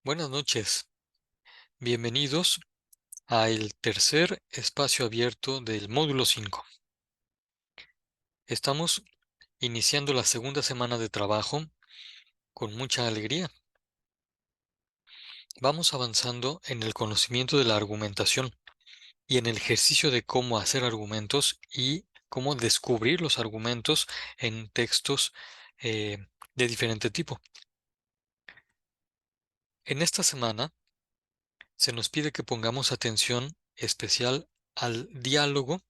Buenas noches, bienvenidos al tercer espacio abierto del módulo 5. Estamos iniciando la segunda semana de trabajo con mucha alegría. Vamos avanzando en el conocimiento de la argumentación y en el ejercicio de cómo hacer argumentos y cómo descubrir los argumentos en textos de diferente tipo. En esta semana se nos pide que pongamos atención especial al diálogo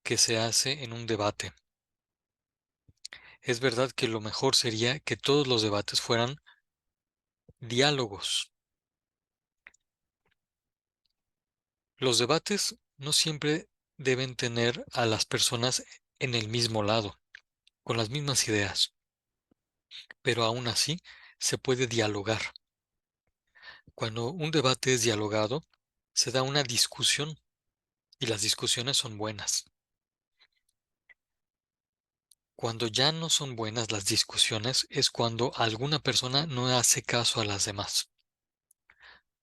que se hace en un debate. Es verdad que lo mejor sería que todos los debates fueran diálogos. Los debates no siempre deben tener a las personas en el mismo lado, con las mismas ideas, pero aún así se puede dialogar. Cuando un debate es dialogado, se da una discusión y las discusiones son buenas. Cuando ya no son buenas las discusiones es cuando alguna persona no hace caso a las demás.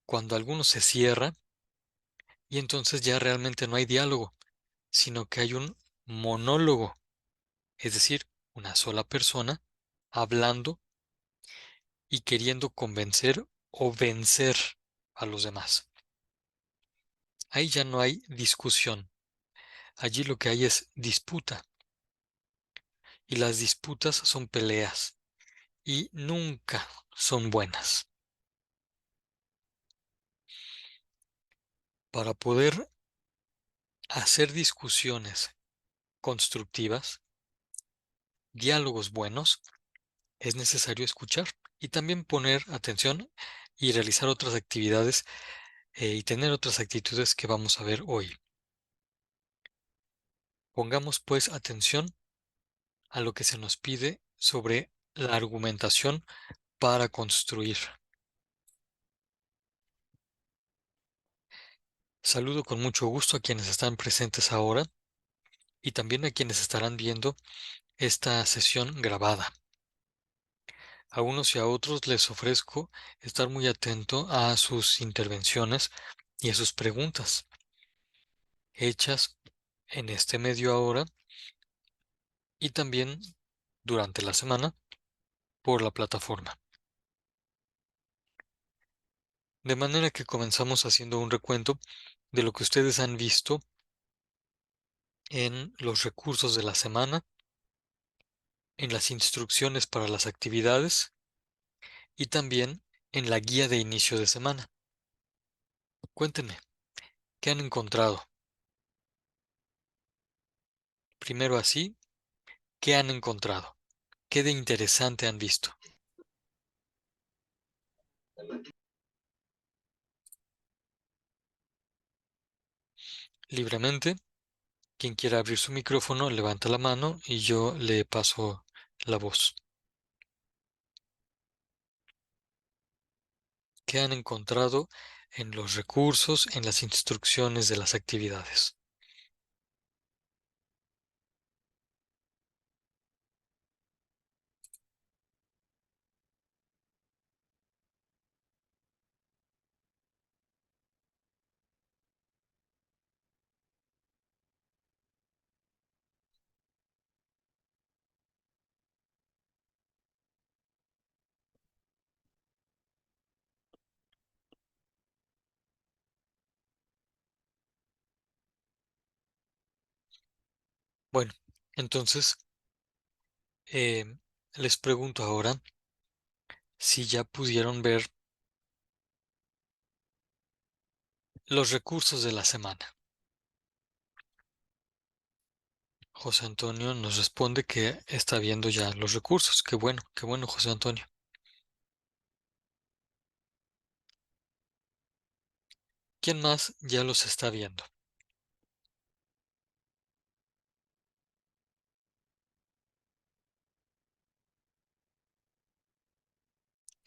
Cuando alguno se cierra y entonces ya realmente no hay diálogo, sino que hay un monólogo, es decir, una sola persona hablando y queriendo convencer o vencer a los demás. Ahí ya no hay discusión, allí lo que hay es disputa, y las disputas son peleas, y nunca son buenas. Para poder hacer discusiones constructivas, diálogos buenos, es necesario escuchar y también poner atención y realizar otras actividades y tener otras actitudes que vamos a ver hoy. Pongamos pues atención a lo que se nos pide sobre la argumentación para construir. Saludo con mucho gusto a quienes están presentes ahora y también a quienes estarán viendo esta sesión grabada. A unos y a otros les ofrezco estar muy atento a sus intervenciones y a sus preguntas hechas en este medio hora y también durante la semana por la plataforma. De manera que comenzamos haciendo un recuento de lo que ustedes han visto en los recursos de la semana, en las instrucciones para las actividades y también en la guía de inicio de semana. Cuéntenme, ¿qué han encontrado? Primero así, ¿qué han encontrado? ¿Qué de interesante han visto? Libremente, quien quiera abrir su micrófono, levanta la mano y yo le paso la voz. ¿Qué han encontrado en los recursos, en las instrucciones de las actividades? Bueno, entonces eh, les pregunto ahora si ya pudieron ver los recursos de la semana. José Antonio nos responde que está viendo ya los recursos. Qué bueno, José Antonio. ¿Quién más ya los está viendo?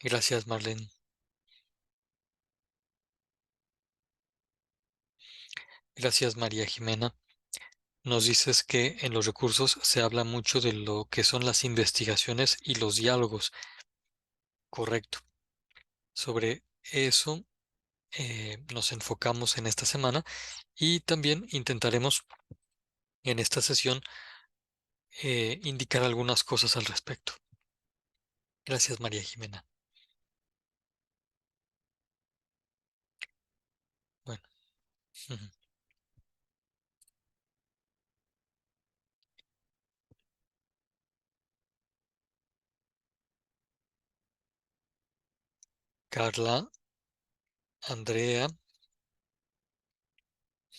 Gracias, Marlene. Gracias, María Jimena. Nos dices que en los recursos se habla mucho de lo que son las investigaciones y los diálogos. Correcto. Sobre eso nos enfocamos en esta semana y también intentaremos en esta sesión indicar algunas cosas al respecto. Gracias, María Jimena. Bueno, ujú. Carla, Andrea,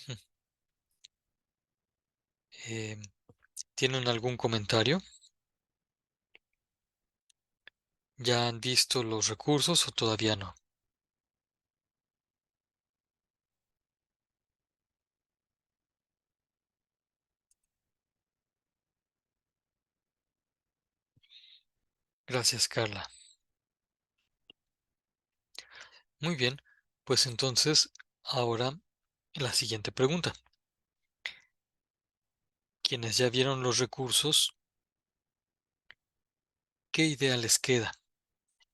ujú, eh, ¿tienen algún comentario? ¿Ya han visto los recursos o todavía no? Gracias, Carla. Muy bien, pues entonces ahora la siguiente pregunta. Quienes ya vieron los recursos, ¿qué idea les queda?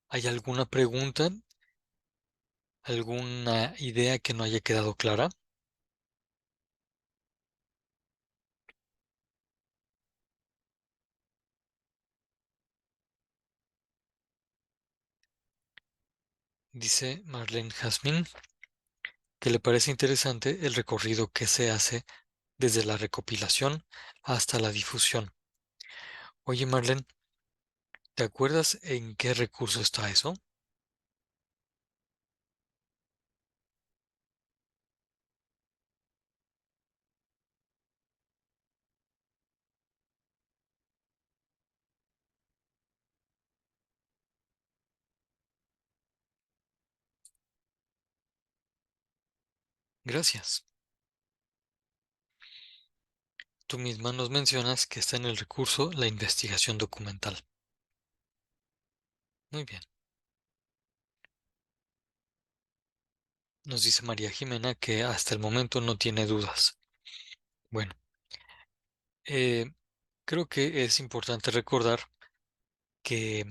¿Hay alguna pregunta, alguna idea que no haya quedado clara? Dice Marlene Jasmine que le parece interesante el recorrido que se hace desde la recopilación hasta la difusión. Oye, Marlene, ¿te acuerdas en qué recurso está eso? Gracias. Tú misma nos mencionas que está en el recurso la investigación documental. Muy bien. Nos dice María Jimena que hasta el momento no tiene dudas. Bueno, eh, creo que es importante recordar que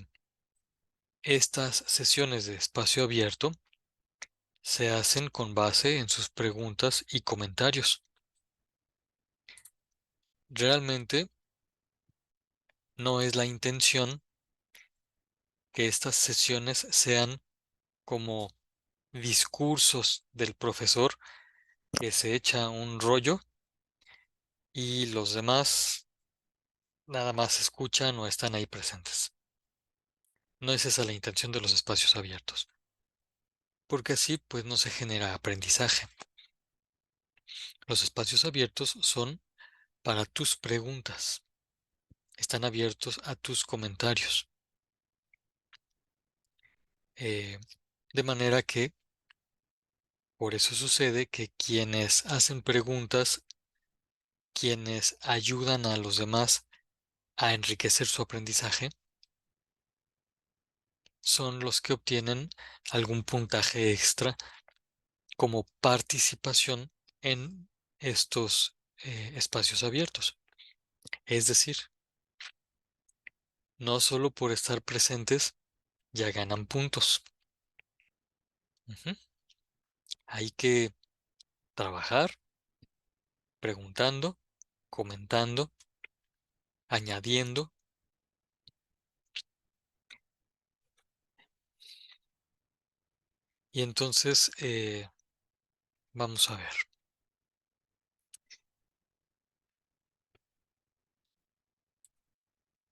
estas sesiones de espacio abierto se hacen con base en sus preguntas y comentarios. Realmente no es la intención que estas sesiones sean como discursos del profesor que se echa un rollo y los demás nada más escuchan o están ahí presentes. No es esa la intención de los espacios abiertos, porque así pues no se genera aprendizaje. Los espacios abiertos son para tus preguntas, están abiertos a tus comentarios. Eh, de manera que por eso sucede que quienes hacen preguntas, quienes ayudan a los demás a enriquecer su aprendizaje, son los que obtienen algún puntaje extra como participación en estos espacios abiertos. Es decir, no solo por estar presentes ya ganan puntos. Ujú. Hay que trabajar preguntando, comentando, añadiendo. Y entonces, vamos a ver.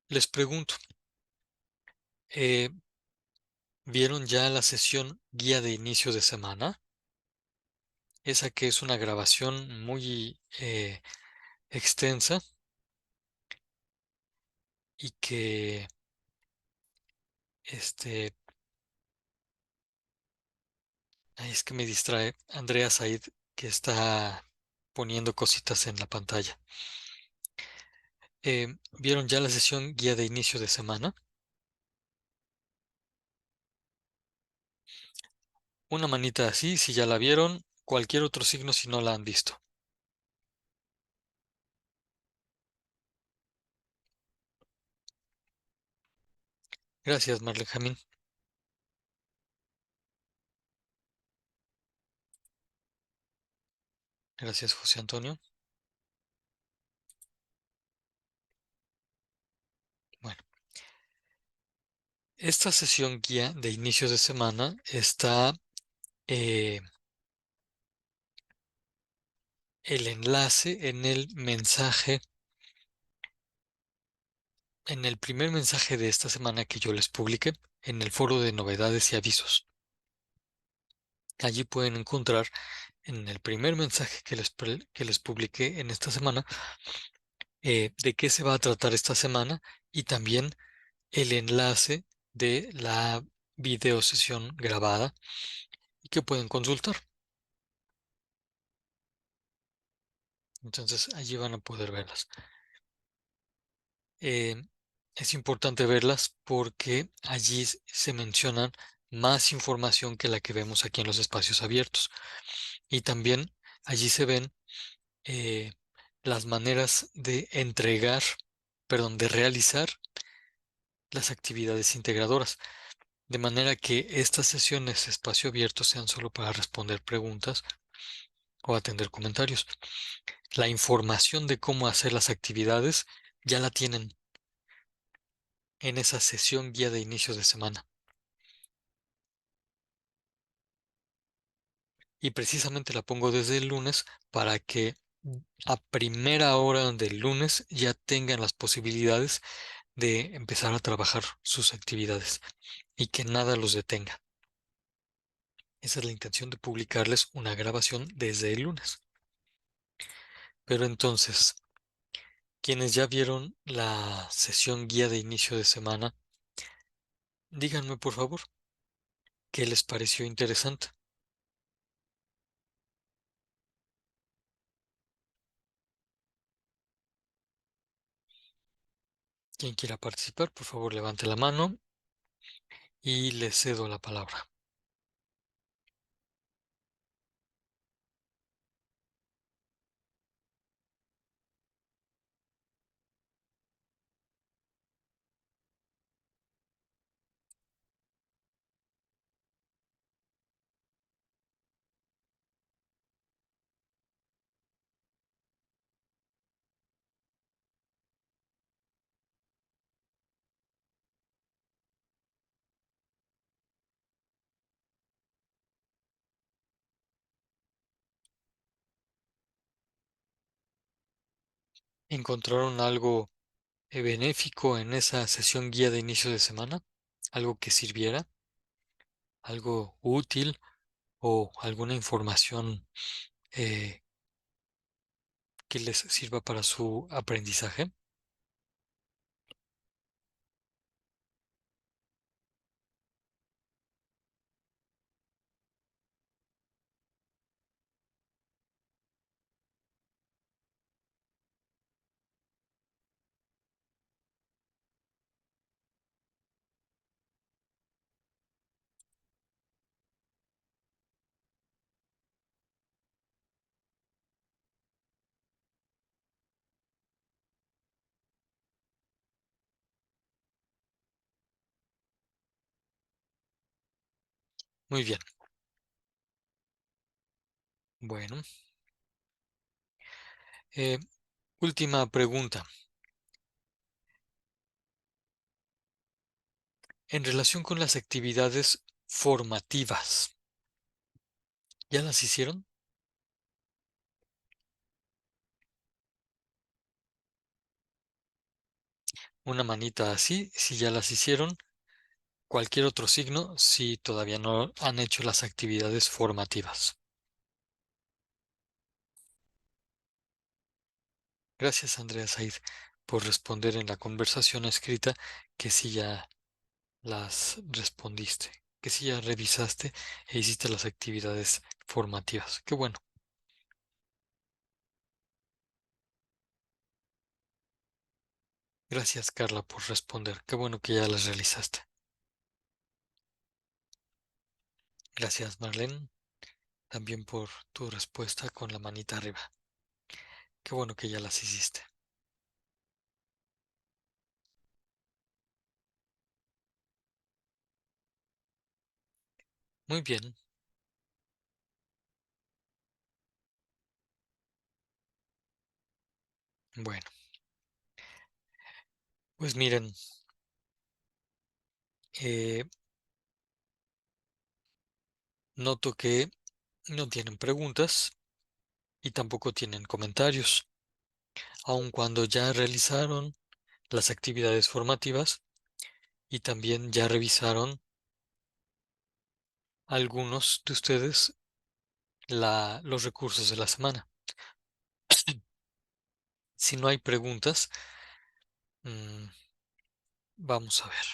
Les pregunto, eh, ¿vieron ya la sesión guía de inicio de semana? Esa que es una grabación muy extensa y que este, ay, es que me distrae Andrea Said, que está poniendo cositas en la pantalla. ¿Vieron ya la sesión guía de inicio de semana? Una manita así si ya la vieron, cualquier otro signo si no la han visto. Gracias, Marlene Jamín. Gracias, José Antonio. Bueno, esta sesión guía de inicio de semana está eh, el enlace en el mensaje, en el primer mensaje de esta semana que yo les publiqué en el foro de novedades y avisos. Allí pueden encontrar en el primer mensaje que les publiqué en esta semana de qué se va a tratar esta semana y también el enlace de la videosesión grabada y que pueden consultar. Entonces allí van a poder verlas. Eh, es importante verlas porque allí se mencionan más información que la que vemos aquí en los espacios abiertos. Y también allí se ven eh, las maneras de entregar, perdón, de realizar las actividades integradoras. De manera que estas sesiones espacio abierto sean solo para responder preguntas o atender comentarios. La información de cómo hacer las actividades ya la tienen en esa sesión guía de inicio de semana. Y precisamente la pongo desde el lunes para que a primera hora del lunes ya tengan las posibilidades de empezar a trabajar sus actividades y que nada los detenga. Esa es la intención de publicarles una grabación desde el lunes. Pero entonces, quienes ya vieron la sesión guía de inicio de semana, díganme por favor, ¿qué les pareció interesante? Quien quiera participar, por favor, levante la mano y le cedo la palabra. ¿Encontraron algo benéfico en esa sesión guía de inicio de semana? ¿Algo que sirviera? ¿Algo útil o alguna información eh, que les sirva para su aprendizaje? Muy bien. Bueno, eh, última pregunta. En relación con las actividades formativas, ¿ya las hicieron? Una manita así, si ya las hicieron. Cualquier otro signo, si todavía no han hecho las actividades formativas. Gracias, Andrea Said, por responder en la conversación escrita que sí ya las respondiste, que sí ya revisaste e hiciste las actividades formativas. Qué bueno. Gracias, Carla, por responder. Qué bueno que ya las realizaste. Gracias, Marlene, también por tu respuesta con la manita arriba. Qué bueno que ya las hiciste. Muy bien. Bueno, pues miren, eh, noto que no tienen preguntas y tampoco tienen comentarios, aun cuando ya realizaron las actividades formativas y también ya revisaron algunos de ustedes los recursos de la semana. Si no hay preguntas, mm, vamos a ver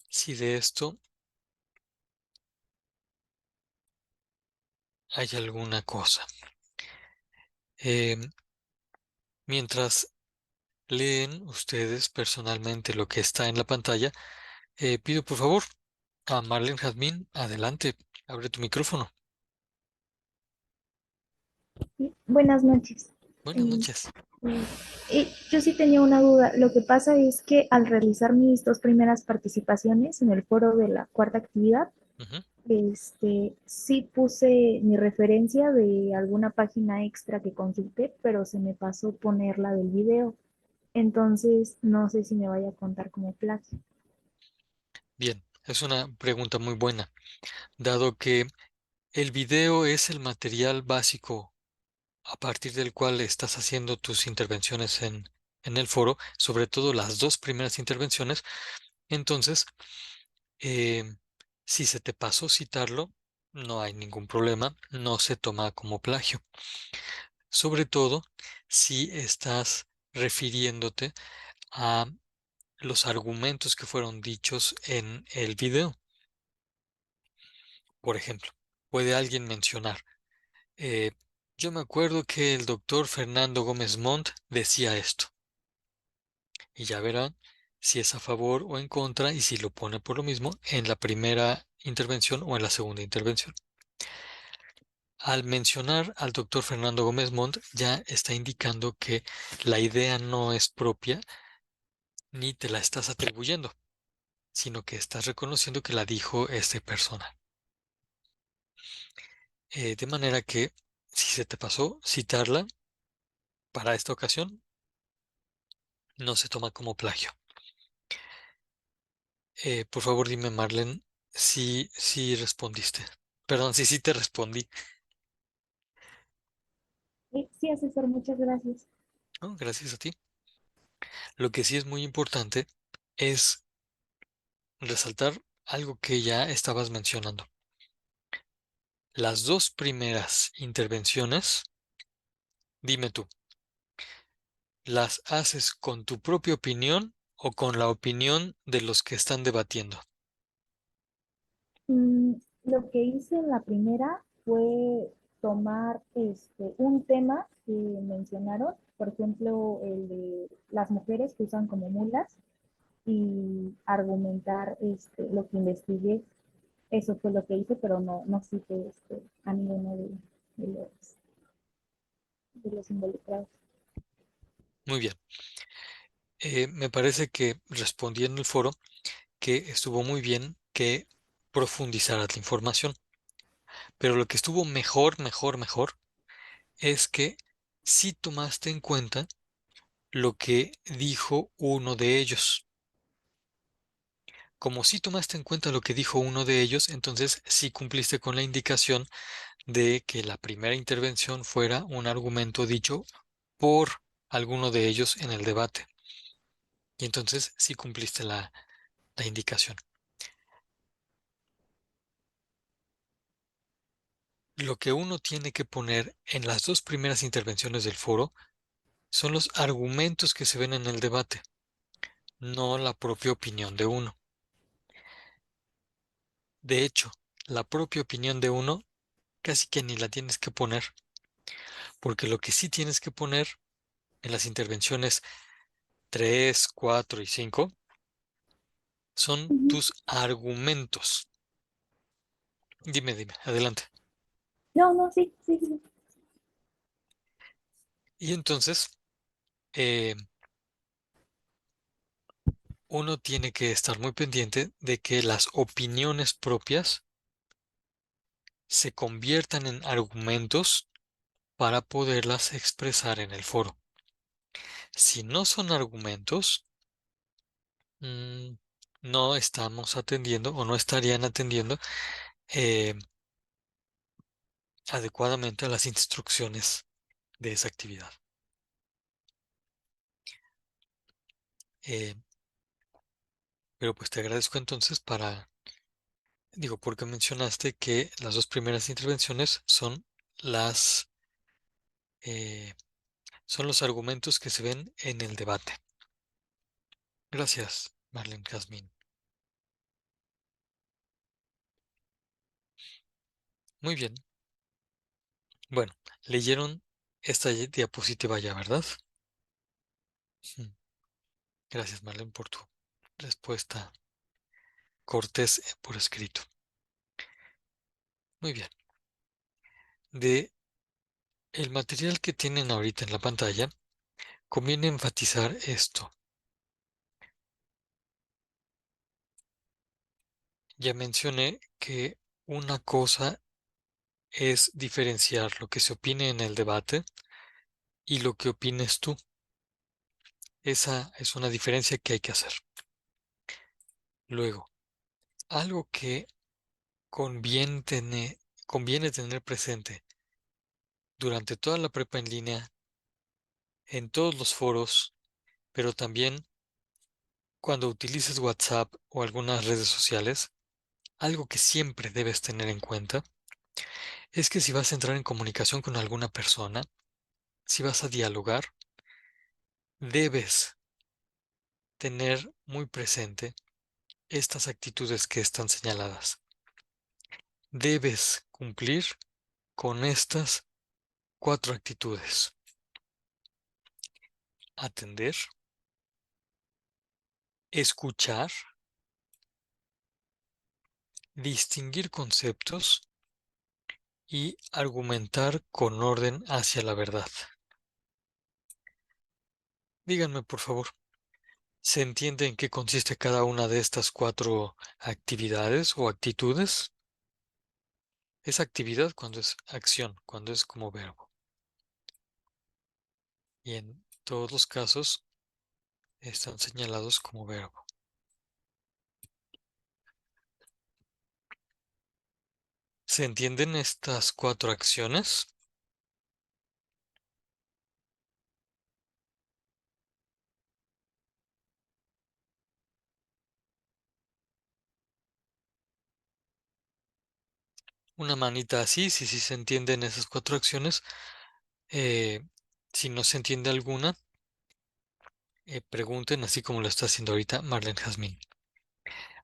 si de esto hay alguna cosa. Em, Mientras leen ustedes personalmente lo que está en la pantalla, pido por favor a Marlene Jazmín, adelante, abre tu micrófono. Sí, buenas noches. Buenas Eh, noches. yo sí tenía una duda. Lo que pasa es que al realizar mis dos primeras participaciones en el foro de la cuarta actividad, Ujú. sí puse mi referencia de alguna página extra que consulté, pero se me pasó ponerla del video. Entonces, no sé si me vaya a contar como plagio. Bien, es una pregunta muy buena, dado que el video es el material básico a partir del cual estás haciendo tus intervenciones en el foro, sobre todo las dos primeras intervenciones. Entonces, eh, si se te pasó citarlo, no hay ningún problema, no se toma como plagio. Sobre todo si estás refiriéndote a los argumentos que fueron dichos en el video. Por ejemplo, puede alguien mencionar, eh, yo me acuerdo que el doctor Fernando Gómez Montt decía esto, y ya verán si es a favor o en contra y si lo pone por lo mismo en la primera intervención o en la segunda intervención. Al mencionar al doctor Fernando Gómez Montt, ya está indicando que la idea no es propia ni te la estás atribuyendo, sino que estás reconociendo que la dijo esta persona. De manera que, si se te pasó citarla para esta ocasión, no se toma como plagio. Por favor, dime, Marlene, si respondiste. Perdón, si sí te respondí. Sí, asesor, muchas gracias. ¿No? Gracias a ti. Lo que sí es muy importante es resaltar algo que ya estabas mencionando. Las dos primeras intervenciones, dime tú, ¿las haces con tu propia opinión o con la opinión de los que están debatiendo? Mm, lo que hice en la primera fue tomar un tema que mencionaron, por ejemplo, el de las mujeres que usan como mulas y argumentar lo que investigué. Eso fue lo que hice, pero no cité a ninguno de los involucrados. Muy bien. Me parece que respondí en el foro que estuvo muy bien que profundizaras la información, pero lo que estuvo mejor es que sí tomaste en cuenta lo que dijo uno de ellos. Como sí tomaste en cuenta lo que dijo uno de ellos, entonces sí cumpliste con la indicación de que la primera intervención fuera un argumento dicho por alguno de ellos en el debate. Y entonces sí cumpliste la indicación. Lo que uno tiene que poner en las dos primeras intervenciones del foro son los argumentos que se ven en el debate, no la propia opinión de uno. De hecho, la propia opinión de uno casi que ni la tienes que poner, porque lo que sí tienes que poner en las intervenciones 3, 4 y 5 son Ujú. tus argumentos. Dime, adelante. No, no, sí, sí, sí. Y entonces, eh, uno tiene que estar muy pendiente de que las opiniones propias se conviertan en argumentos para poderlas expresar en el foro. Si no son argumentos, mm, no estamos atendiendo o no estarían atendiendo eh, adecuadamente a las instrucciones de esa actividad. Eh, pero pues te agradezco entonces digo, porque mencionaste que las dos primeras intervenciones las, eh, son los argumentos que se ven en el debate. Gracias, Marlene Jazmín. Muy bien. Bueno, leyeron esta diapositiva ya, ¿verdad? Mm. Gracias, Marlene, por tu respuesta cortés por escrito. Muy bien. De el material que tienen ahorita en la pantalla, conviene enfatizar esto. Ya mencioné que una cosa es diferenciar lo que se opine en el debate y lo que opines tú. Esa es una diferencia que hay que hacer. Luego, algo que conviene tener presente durante toda la prepa en línea, en todos los foros, pero también cuando utilices WhatsApp o algunas redes sociales, algo que siempre debes tener en cuenta es que si vas a entrar en comunicación con alguna persona, si vas a dialogar, debes tener muy presente estas actitudes que están señaladas. Debes cumplir con estas 4 actitudes: atender, escuchar, distinguir conceptos y argumentar con orden hacia la verdad. Díganme, por favor, ¿se entiende en qué consiste cada una de estas 4 actividades o actitudes? Es actividad cuando es acción, cuando es como verbo. Y en todos los casos están señalados como verbo. ¿Se entienden estas 4 acciones? Una manita así, si se entienden esas 4 acciones. Eh, si no se entiende alguna, pregunten, así como lo está haciendo ahorita Marlene Jazmín.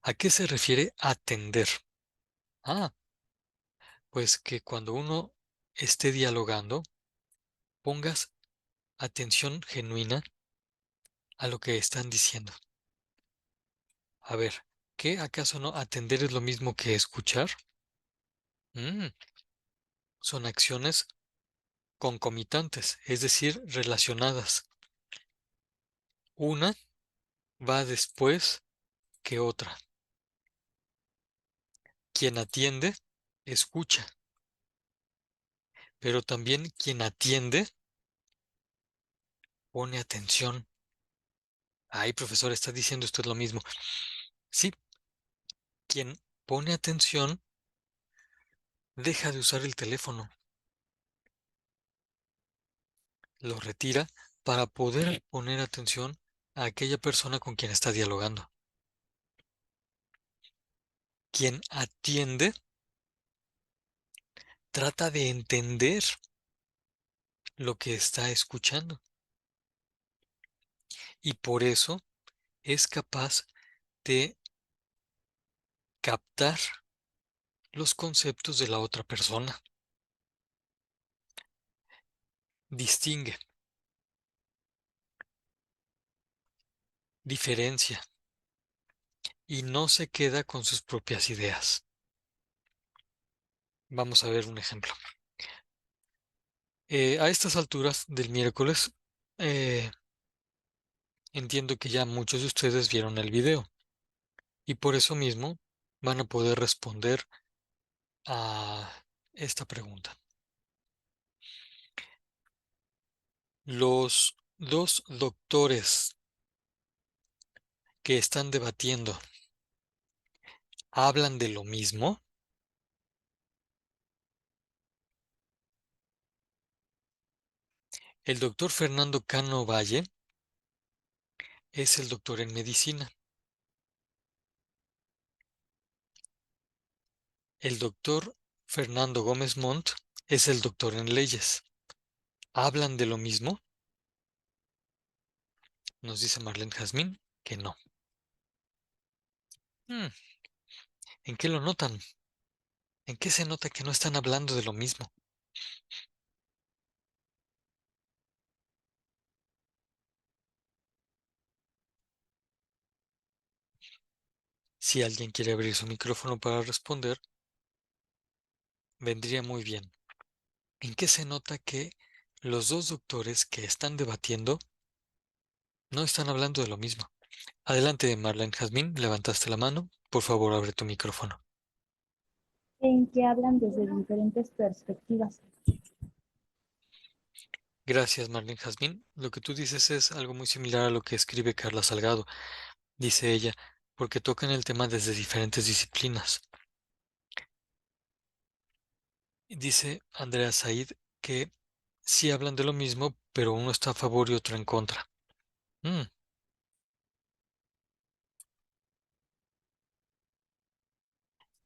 ¿A qué se refiere atender? Ah, pues que cuando uno esté dialogando, pongas atención genuina a lo que están diciendo. A ver, ¿qué acaso no atender es lo mismo que escuchar? Mm, son acciones concomitantes, es decir, relacionadas. Una va después que otra. Quien atiende, escucha, pero también quien atiende pone atención. Ay, profesor, está diciendo usted lo mismo. Sí, quien pone atención deja de usar el teléfono, lo retira para poder poner atención a aquella persona con quien está dialogando. Quien atiende trata de entender lo que está escuchando y por eso es capaz de captar los conceptos de la otra persona. Distingue, diferencia y no se queda con sus propias ideas. Vamos a ver un ejemplo. A estas alturas del miércoles, eh, entiendo que ya muchos de ustedes vieron el video y por eso mismo van a poder responder a esta pregunta. dos doctores que están debatiendo hablan de lo mismo, el doctor Fernando Cano Valle es el doctor en medicina. El doctor Fernando Gómez Montt es el doctor en leyes. ¿Hablan de lo mismo? Nos dice Marlene Jazmín que no. Hmm, ¿En qué lo notan? ¿En qué se nota que no están hablando de lo mismo? Si alguien quiere abrir su micrófono para responder, vendría muy bien. ¿En qué se nota que los dos doctores que están debatiendo no están hablando de lo mismo? Adelante, Marlene Jazmín, levantaste la mano. Por favor, abre tu micrófono. En que hablan desde diferentes perspectivas. Gracias, Marlene Jazmín. Lo que tú dices es algo muy similar a lo que escribe Carla Salgado, dice ella, porque tocan el tema desde diferentes disciplinas. Dice Andrea Said que sí hablan de lo mismo, pero uno está a favor y otro en contra. Mm,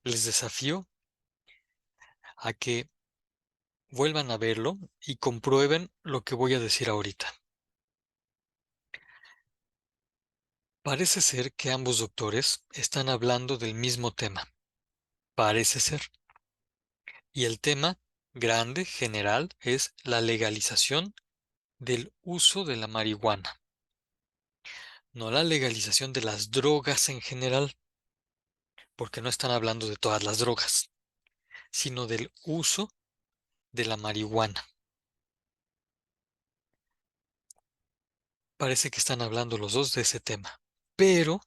Les desafío a que vuelvan a verlo y comprueben lo que voy a decir ahorita. Parece ser que ambos doctores están hablando del mismo tema. Parece ser. Y el tema grande, general, es la legalización del uso de la marihuana. No la legalización de las drogas en general, porque no están hablando de todas las drogas, sino del uso de la marihuana. Parece que están hablando los dos de ese tema. Pero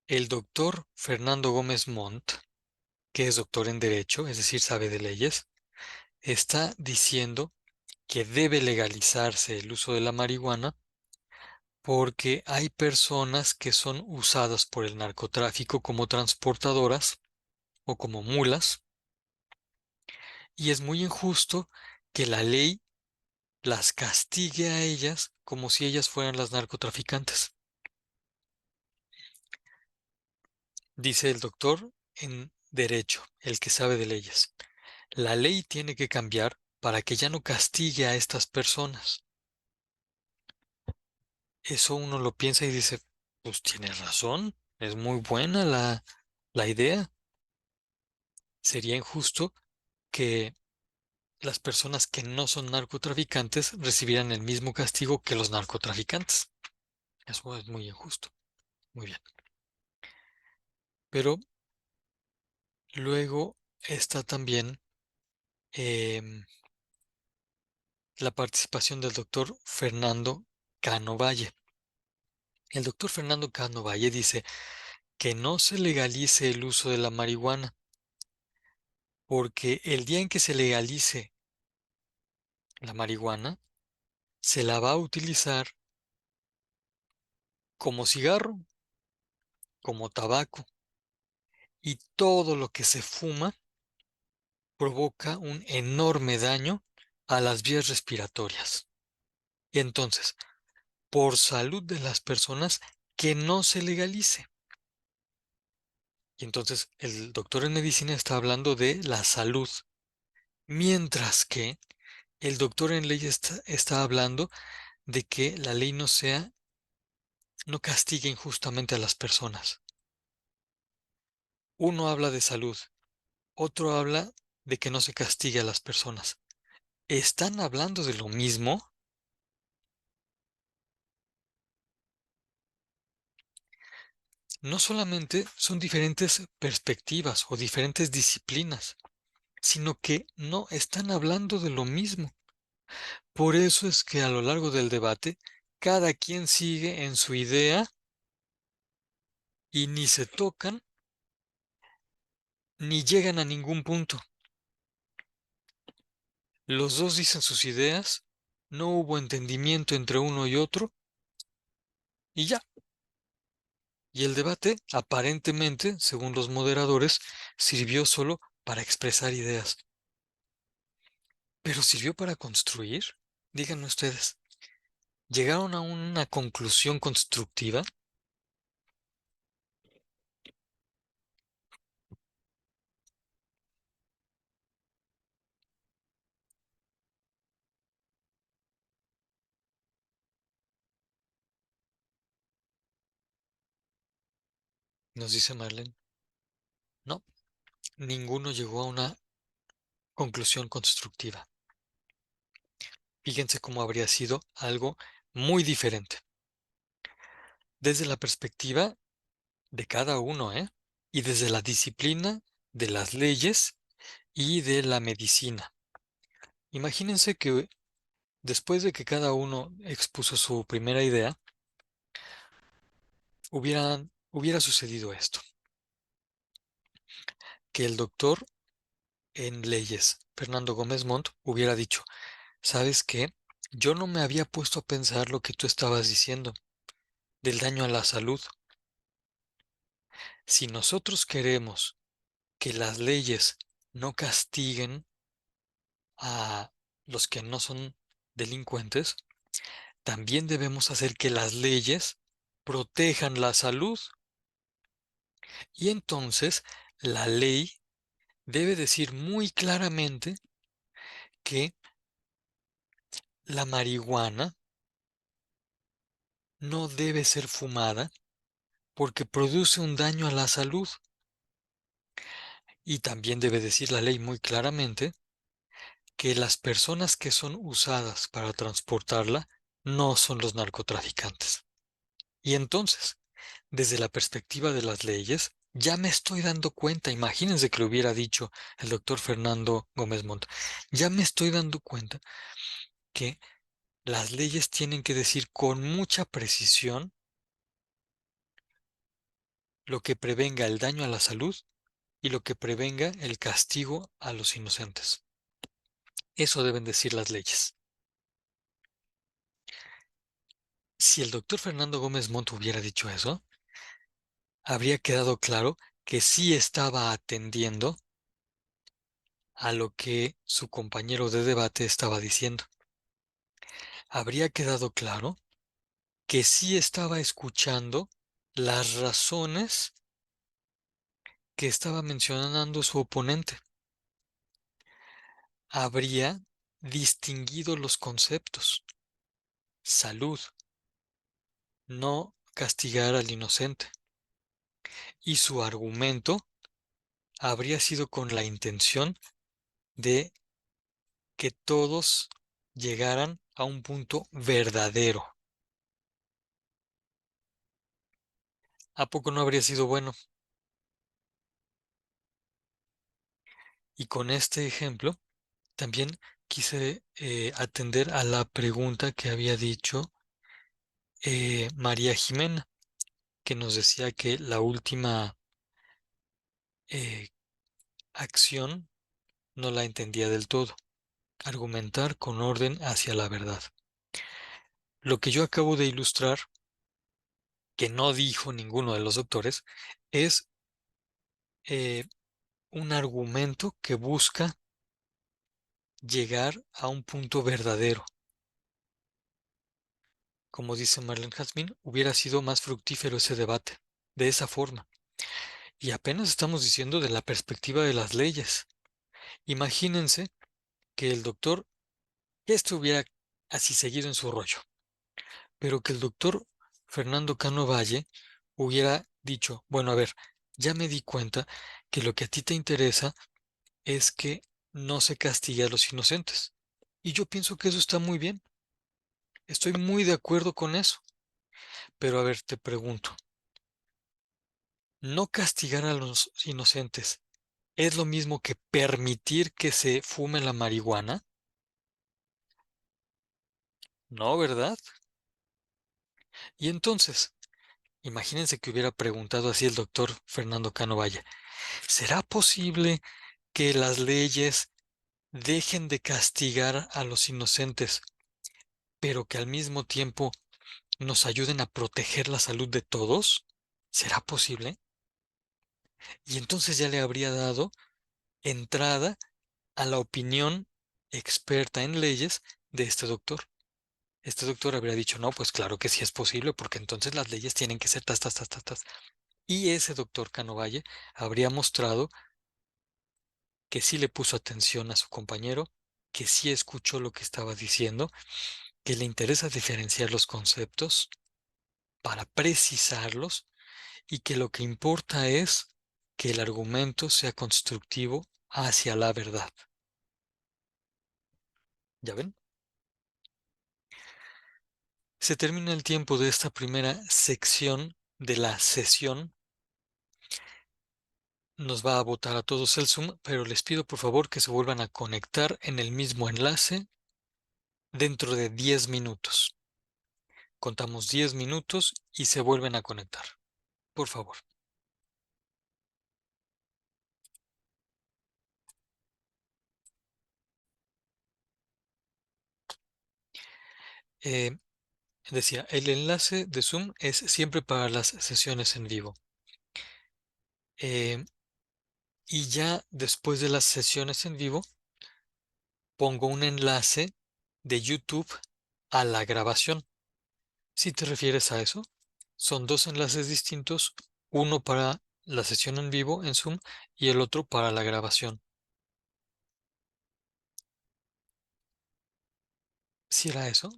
el doctor Fernando Gómez Montt, que es doctor en Derecho, es decir, sabe de leyes, está diciendo que debe legalizarse el uso de la marihuana porque hay personas que son usadas por el narcotráfico como transportadoras o como mulas, y es muy injusto que la ley las castigue a ellas como si ellas fueran las narcotraficantes. Dice el doctor en Derecho, el que sabe de leyes. La ley tiene que cambiar para que ya no castigue a estas personas. Eso uno lo piensa y dice, pues tiene razón, es muy buena la idea. Sería injusto que las personas que no son narcotraficantes recibieran el mismo castigo que los narcotraficantes. Eso es muy injusto. Muy bien. Pero luego está también em, la participación del doctor Fernando Cano Valle. El doctor Fernando Cano Valle dice que no se legalice el uso de la marihuana, porque el día en que se legalice la marihuana, se la va a utilizar como cigarro, como tabaco, y todo lo que se fuma provoca un enorme daño a las vías respiratorias. Y entonces, por salud de las personas, que no se legalice. Y entonces el doctor en medicina está hablando de la salud, mientras que el doctor en ley está hablando de que la ley no castigue injustamente a las personas. Uno habla de salud, otro habla de que no se castigue a las personas. ¿Están hablando de lo mismo? No solamente son diferentes perspectivas o diferentes disciplinas, sino que no están hablando de lo mismo. Por eso es que a lo largo del debate, cada quien sigue en su idea y ni se tocan ni llegan a ningún punto. Los dos dicen sus ideas, no hubo entendimiento entre uno y otro, y ya. Y el debate, aparentemente, según los moderadores, sirvió solo para expresar ideas. ¿Pero sirvió para construir? Díganme ustedes. ¿Llegaron a una conclusión constructiva? Nos dice Marlene. No, ninguno llegó a una conclusión constructiva. Fíjense cómo habría sido algo muy diferente. Desde la perspectiva de cada uno, ¿eh? Y desde la disciplina de las leyes y de la medicina. Imagínense que después de que cada uno expuso su primera idea, hubiera sucedido esto, que el doctor en leyes, Fernando Gómez Montt, hubiera dicho, ¿sabes qué? Yo no me había puesto a pensar lo que tú estabas diciendo, del daño a la salud. Si nosotros queremos que las leyes no castiguen a los que no son delincuentes, también debemos hacer que las leyes protejan la salud. Y entonces la ley debe decir muy claramente que la marihuana no debe ser fumada porque produce un daño a la salud. Y también debe decir la ley muy claramente que las personas que son usadas para transportarla no son los narcotraficantes. Y entonces, desde la perspectiva de las leyes, ya me estoy dando cuenta, imagínense que lo hubiera dicho el doctor Fernando Gómez Montt, ya me estoy dando cuenta que las leyes tienen que decir con mucha precisión lo que prevenga el daño a la salud y lo que prevenga el castigo a los inocentes. Eso deben decir las leyes. Si el doctor Fernando Gómez Montt hubiera dicho eso, habría quedado claro que sí estaba atendiendo a lo que su compañero de debate estaba diciendo. Habría quedado claro que sí estaba escuchando las razones que estaba mencionando su oponente. Habría distinguido los conceptos. Salud, no castigar al inocente. Y su argumento habría sido con la intención de que todos llegaran a un punto verdadero. ¿A poco no habría sido bueno? Y con este ejemplo, también quise atender a la pregunta que había dicho María Jimena, que nos decía que la última eh, acción no la entendía del todo. Argumentar con orden hacia la verdad. Lo que yo acabo de ilustrar, que no dijo ninguno de los doctores, es eh, un argumento que busca llegar a un punto verdadero. Como dice Marlene Jazmín, hubiera sido más fructífero ese debate, de esa forma. Y apenas estamos diciendo de la perspectiva de las leyes. Imagínense que el doctor, que esto hubiera así seguido en su rollo, pero que el doctor Fernando Cano Valle hubiera dicho, bueno, a ver, ya me di cuenta que lo que a ti te interesa es que no se castigue a los inocentes. Y yo pienso que eso está muy bien. Estoy muy de acuerdo con eso. Pero a ver, te pregunto, ¿no castigar a los inocentes es lo mismo que permitir que se fume la marihuana? No, ¿verdad? Y entonces, imagínense que hubiera preguntado así el doctor Fernando Cano Valle, ¿será posible que las leyes dejen de castigar a los inocentes, pero que al mismo tiempo nos ayuden a proteger la salud de todos? ¿Será posible? Y entonces ya le habría dado entrada a la opinión experta en leyes de este doctor. Este doctor habría dicho, no, pues claro que sí es posible, porque entonces las leyes tienen que ser tas, tas, tas, tas, tas. Y ese doctor Canovalle habría mostrado que sí le puso atención a su compañero, que sí escuchó lo que estaba diciendo, que le interesa diferenciar los conceptos para precisarlos y que lo que importa es que el argumento sea constructivo hacia la verdad. ¿Ya ven? Se termina el tiempo de esta primera sección de la sesión. Nos va a botar a todos el Zoom, pero les pido por favor que se vuelvan a conectar en el mismo enlace dentro de 10 minutos. Contamos 10 minutos y se vuelven a conectar. Por favor. Eh, Decía, el enlace de Zoom es siempre para las sesiones en vivo. Eh, y ya después de las sesiones en vivo, pongo un enlace de YouTube a la grabación. Si te refieres a eso, son dos enlaces distintos, uno para la sesión en vivo en Zoom y el otro para la grabación. ¿Sí era eso?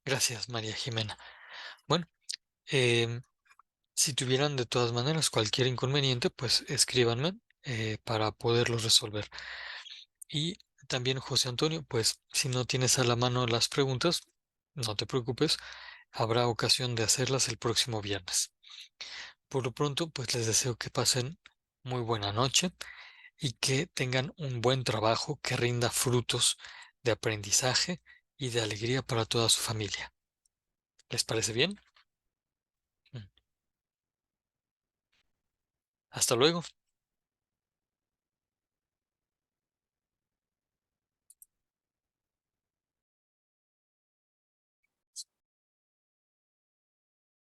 Gracias, María Jimena. Bueno, em, si tuvieran de todas maneras cualquier inconveniente, pues escríbanme para poderlo resolver. Y también, José Antonio, pues si no tienes a la mano las preguntas, no te preocupes, habrá ocasión de hacerlas el próximo viernes. Por lo pronto, pues les deseo que pasen muy buena noche y que tengan un buen trabajo que rinda frutos de aprendizaje y de alegría para toda su familia. ¿Les parece bien? Mm. Hasta luego.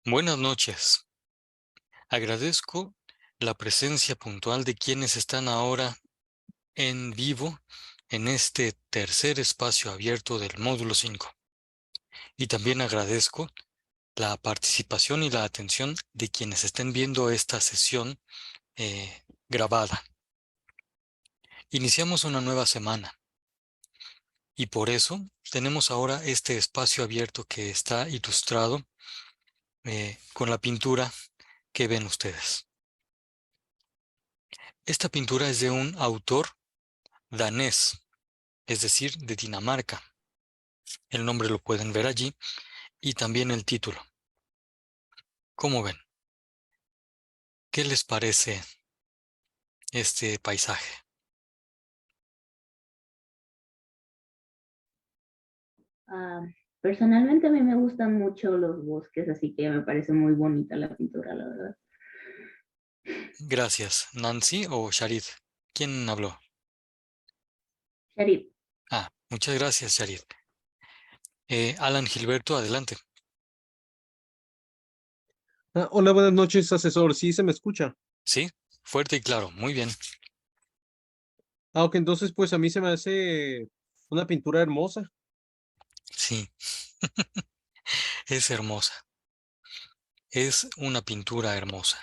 Buenas noches. Agradezco la presencia puntual de quienes están ahora en vivo en este tercer espacio abierto del módulo 5. Y también agradezco la participación y la atención de quienes estén viendo esta sesión grabada. Iniciamos una nueva semana y por eso tenemos ahora este espacio abierto que está ilustrado con la pintura que ven ustedes. Esta pintura es de un autor danés, es decir, de Dinamarca. El nombre lo pueden ver allí y también el título. ¿Cómo ven? ¿Qué les parece este paisaje? Ah, personalmente a mí me gustan mucho los bosques, así que me parece muy bonita la pintura, la verdad. Gracias. ¿Nancy o Sharid? ¿Quién habló? Sharif, Ah, muchas gracias, Sharid. Alan Gilberto, adelante. Hola, buenas noches, asesor. Sí, se me escucha. Sí, fuerte y claro, muy bien. Ok, entonces pues a mí se me hace una pintura hermosa. Sí, es hermosa. Es una pintura hermosa.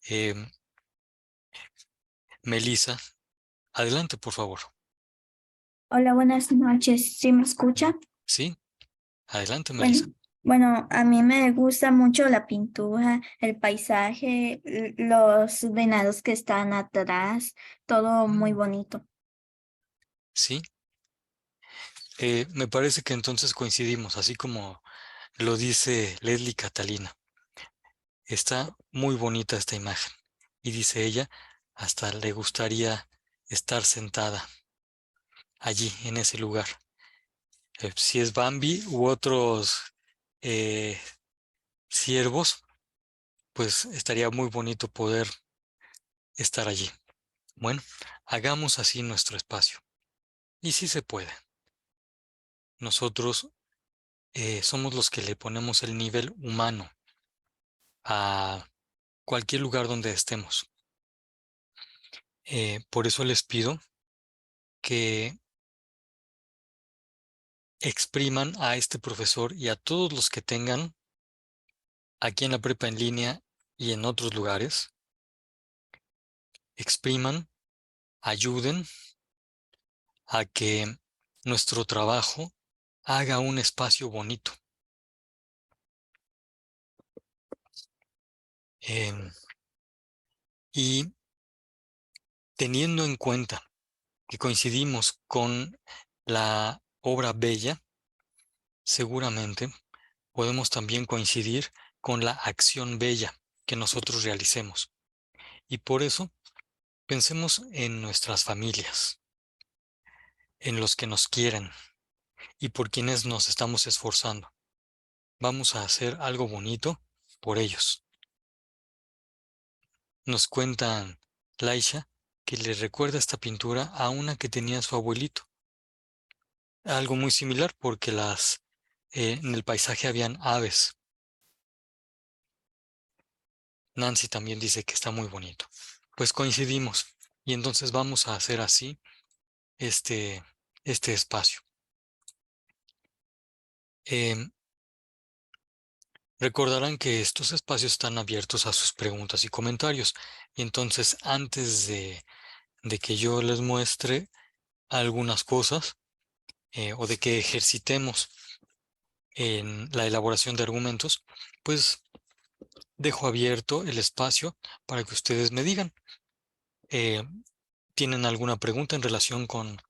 Eh, Melissa, adelante, por favor. Hola, buenas noches. ¿Sí me escucha? Sí, adelante, Melissa. Bueno, bueno, a mí me gusta mucho la pintura, el paisaje, los venados que están atrás, todo muy Mm, bonito. sí, me parece que entonces coincidimos, así como lo dice Leslie Catalina. Está muy bonita esta imagen. Y dice ella, hasta le gustaría estar sentada allí, en ese lugar. Si es Bambi u otros ciervos, pues estaría muy bonito poder estar allí. Bueno, hagamos así nuestro espacio. Y sí se puede. Nosotros somos los que le ponemos el nivel humano a cualquier lugar donde estemos. Por eso les pido que expriman a este profesor y a todos los que tengan aquí en la prepa en línea y en otros lugares, expriman, ayuden a que nuestro trabajo haga un espacio bonito. Y teniendo en cuenta que coincidimos con la obra bella, seguramente podemos también coincidir con la acción bella que nosotros realicemos. Y por eso pensemos en nuestras familias, en los que nos quieren y por quienes nos estamos esforzando. Vamos a hacer algo bonito por ellos. Nos cuenta Laisha que le recuerda esta pintura a una que tenía su abuelito. Algo muy similar porque en el paisaje habían aves. Nancy también dice que está muy bonito. Pues coincidimos y entonces vamos a hacer así este espacio. Recordarán que estos espacios están abiertos a sus preguntas y comentarios. Y entonces, antes de que yo les muestre algunas cosas o de que ejercitemos en la elaboración de argumentos, pues dejo abierto el espacio para que ustedes me digan. ¿Tienen alguna pregunta en relación con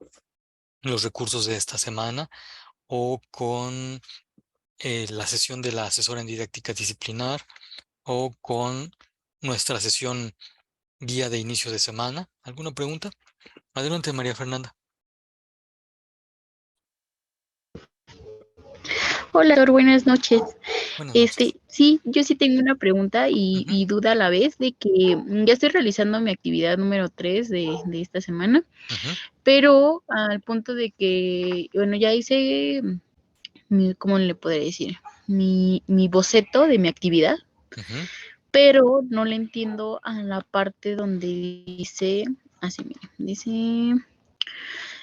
los recursos de esta semana o con la sesión de la asesora en didáctica disciplinar o con nuestra sesión guía de inicio de semana? ¿Alguna pregunta? Adelante, María Fernanda. Hola, doctor, buenas noches. Buenas noches. Sí, yo sí tengo una pregunta y, Ujú, y duda a la vez de que ya estoy realizando mi actividad número 3 de esta semana, ujú, pero al punto de que, bueno, ya hice, ¿cómo le podría decir? Mi boceto de mi actividad, ujú, pero no le entiendo a la parte donde dice, así, mira, dice,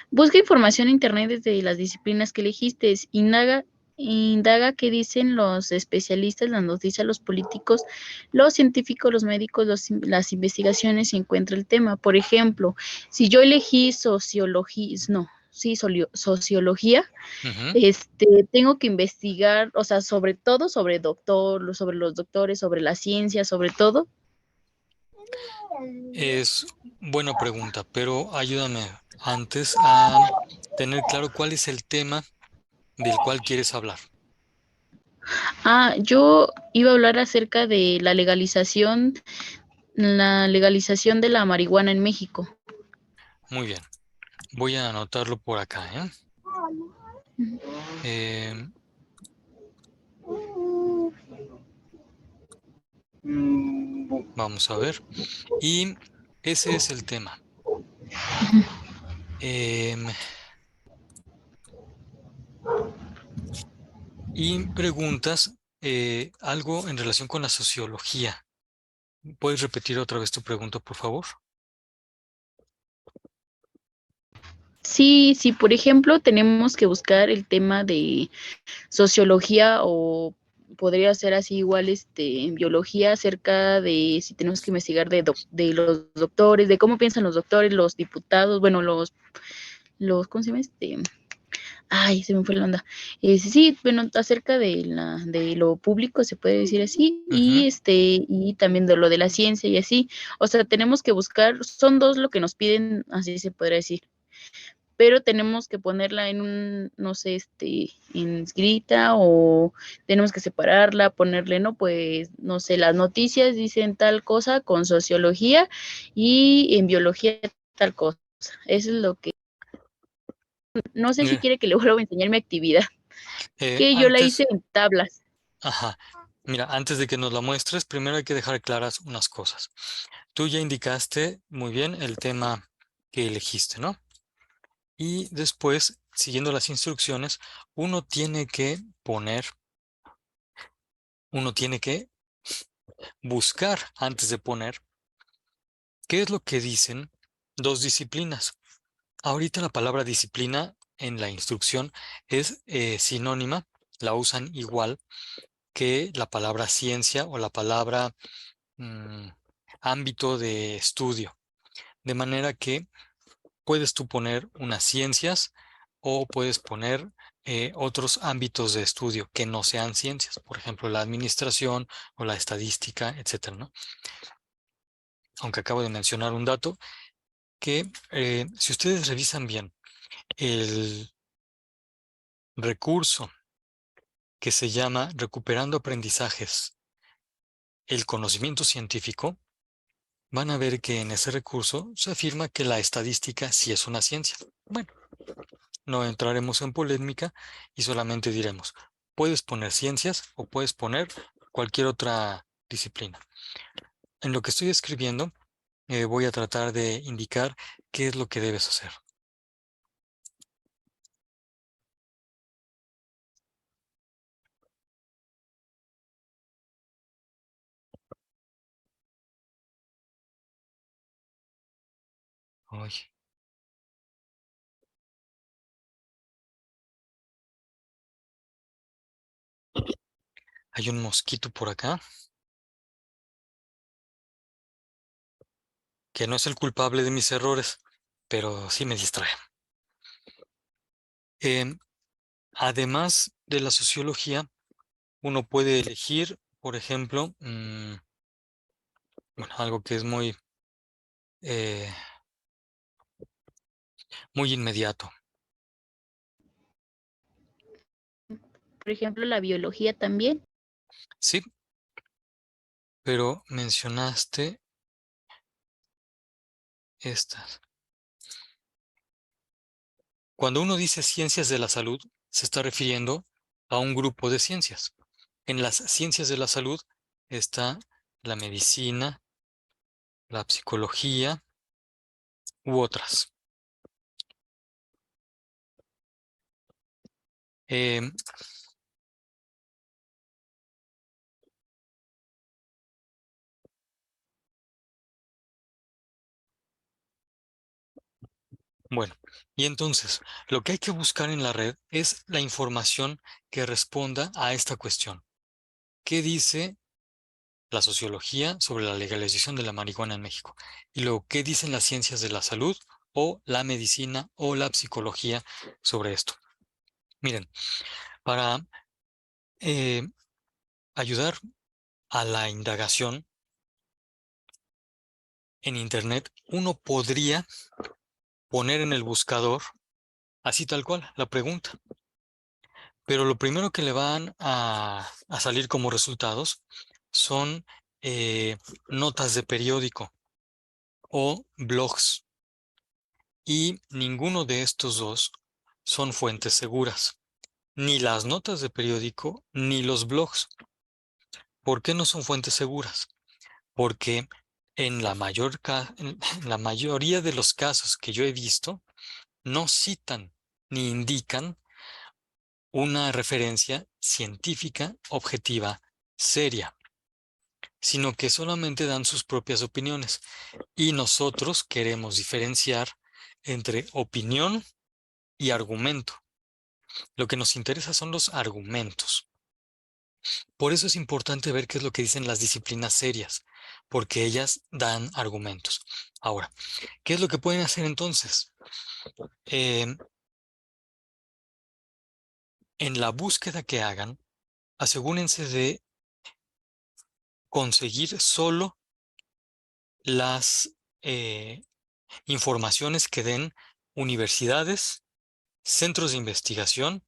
busca información en internet desde las disciplinas que elegiste, indaga qué dicen los especialistas, las noticias, los políticos, los científicos, los médicos, las investigaciones y encuentra el tema. Por ejemplo, si yo elegí sociología, ujú. tengo que investigar, o sea, sobre todo sobre sobre los doctores, sobre la ciencia, sobre todo. Es buena pregunta, pero ayúdame antes a tener claro cuál es el tema del cual quieres hablar. Yo iba a hablar acerca de la legalización de la marihuana en México. Muy bien, voy a anotarlo por acá, ¿eh? Em, Vamos a ver. Y ese es el tema. Em, y preguntas algo en relación con la sociología. ¿Puedes repetir otra vez tu pregunta, por favor? Sí, por ejemplo, tenemos que buscar el tema de sociología o podría ser así igual en biología acerca de si tenemos que investigar de los doctores, de cómo piensan los doctores, los diputados, bueno, ¿cómo se llama Ay, se me fue la onda. Sí, bueno, acerca de lo público, se puede decir así, Ujú. y también de lo de la ciencia y así. O sea, tenemos que buscar, son dos lo que nos piden, así se podría decir. Pero tenemos que ponerla en no sé, en escrita o tenemos que separarla, ponerle, no, pues, no sé, las noticias dicen tal cosa con sociología y en biología tal cosa. Eso es lo que no sé si Mira, quiere que le vuelva a enseñar mi actividad, que yo la hice antes, en tablas. ajá, mira, antes de que nos la muestres, primero hay que dejar claras unas cosas. Tú ya indicaste muy bien el tema que elegiste, ¿no? Y después, siguiendo las instrucciones, uno tiene que poner, uno tiene que buscar antes de poner qué es lo que dicen dos disciplinas. Ahorita la palabra disciplina en la instrucción es sinónima, la usan igual que la palabra ciencia o la palabra mm, ámbito de estudio. De manera que puedes tú poner unas ciencias o puedes poner otros ámbitos de estudio que no sean ciencias, por ejemplo, la administración o la estadística, etcétera, ¿no? Aunque acabo de mencionar un dato que si ustedes revisan bien el recurso que se llama Recuperando Aprendizajes, el conocimiento científico, van a ver que en ese recurso se afirma que la estadística sí es una ciencia. Bueno, no entraremos en polémica y solamente diremos, puedes poner ciencias o puedes poner cualquier otra disciplina. En lo que estoy escribiendo, voy a tratar de indicar qué es lo que debes hacer. Ay, hay un mosquito por acá que no es el culpable de mis errores, pero sí me distrae. Em, Además de la sociología, uno puede elegir, por ejemplo, bueno, algo que es eh, muy inmediato. Por ejemplo, la biología también. Sí, pero mencionaste estas. Cuando uno dice ciencias de la salud, se está refiriendo a un grupo de ciencias. En las ciencias de la salud está la medicina, la psicología u otras. Em, Bueno, y entonces, lo que hay que buscar en la red es la información que responda a esta cuestión. ¿Qué dice la sociología sobre la legalización de la marihuana en México? Y luego, ¿qué dicen las ciencias de la salud o la medicina o la psicología sobre esto? Miren, para eh, ayudar a la indagación en Internet, uno podría poner en el buscador, así tal cual, la pregunta. Pero lo primero que le van a salir como resultados son notas de periódico o blogs. Y ninguno de estos dos son fuentes seguras. Ni las notas de periódico ni los blogs. ¿Por qué no son fuentes seguras? Porque en la mayoría de los casos que yo he visto, no citan ni indican una referencia científica, objetiva, seria, sino que solamente dan sus propias opiniones. Y nosotros queremos diferenciar entre opinión y argumento. Lo que nos interesa son los argumentos. Por eso es importante ver qué es lo que dicen las disciplinas serias, porque ellas dan argumentos. Ahora, ¿qué es lo que pueden hacer entonces? Eh, en la búsqueda que hagan, asegúrense de conseguir solo las informaciones que den universidades, centros de investigación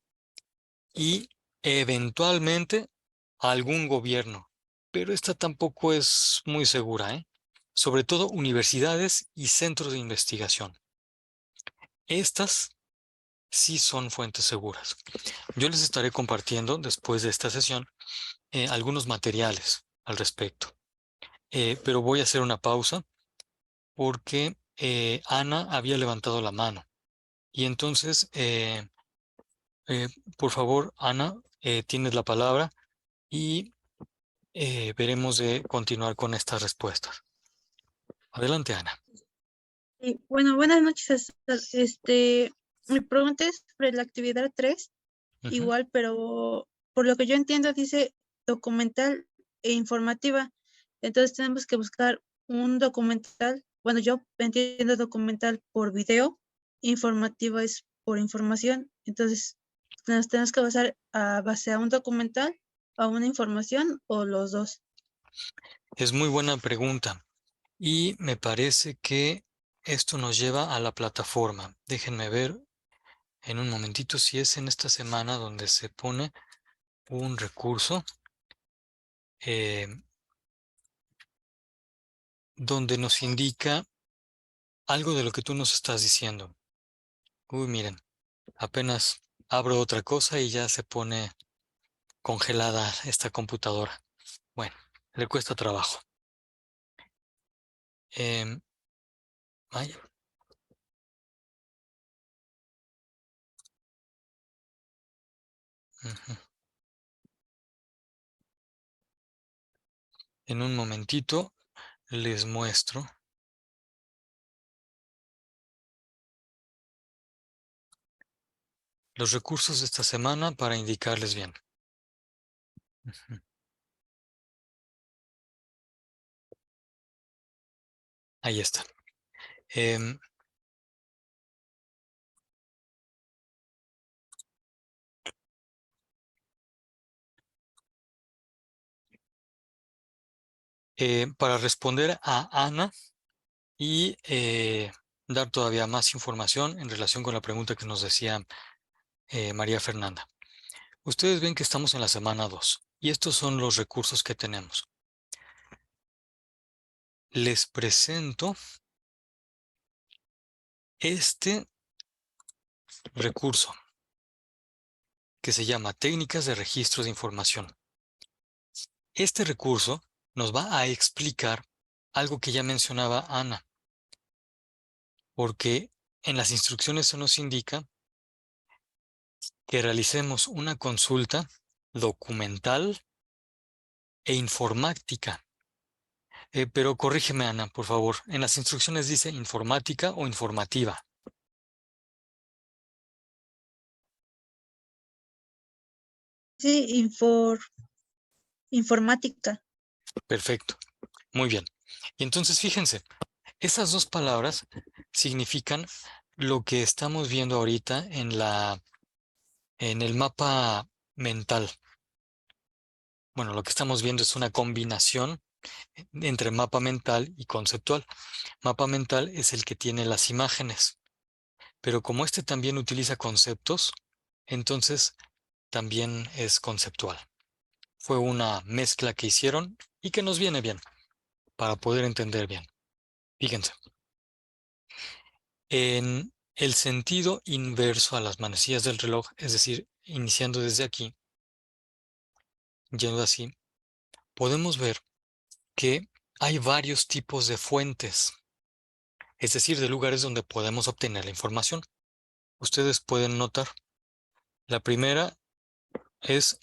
y eventualmente algún gobierno. Pero esta tampoco es muy segura, ¿eh? Sobre todo universidades y centros de investigación. Estas sí son fuentes seguras. Yo les estaré compartiendo después de esta sesión algunos materiales al respecto. Pero voy a hacer una pausa porque Ana había levantado la mano. Y entonces, por favor, Ana, tienes la palabra y veremos de continuar con estas respuestas. Adelante, Ana. Bueno, buenas noches. Mi pregunta es sobre la actividad 3, Ujú. igual, pero por lo que yo entiendo dice documental e informativa. Entonces tenemos que buscar un documental. Bueno, yo entiendo documental por video, informativa es por información. Entonces, nos tenemos que basar a base a un documental, a una información o los dos. Es muy buena pregunta y me parece que esto nos lleva a la plataforma. Déjenme ver en un momentito si es en esta semana donde se pone un recurso donde nos indica algo de lo que tú nos estás diciendo. Uy, miren, apenas abro otra cosa y ya se pone congelada esta computadora. Bueno, le cuesta trabajo. Vaya. Ujú. En un momentito les muestro. Los recursos de esta semana para indicarles bien. Ujú. Ahí está. Para responder a Ana y dar todavía más información en relación con la pregunta que nos decía María Fernanda. Ustedes ven que estamos en la semana 2 y estos son los recursos que tenemos. Les presento este recurso que se llama Técnicas de Registro de Información. Este recurso nos va a explicar algo que ya mencionaba Ana, porque en las instrucciones se nos indica que realicemos una consulta documental e informática. Pero corrígeme, Ana, por favor. En las instrucciones dice informática o informativa. Sí, informática. Perfecto. Muy bien. Y entonces fíjense, esas dos palabras significan lo que estamos viendo ahorita en el mapa mental. Bueno, lo que estamos viendo es una combinación entre mapa mental y conceptual. Mapa mental es el que tiene las imágenes, pero como este también utiliza conceptos, entonces también es conceptual. Fue una mezcla que hicieron y que nos viene bien para poder entender bien. Fíjense, en el sentido inverso a las manecillas del reloj, es decir, iniciando desde aquí, yendo así, podemos ver que hay varios tipos de fuentes, es decir, de lugares donde podemos obtener la información. Ustedes pueden notar, la primera es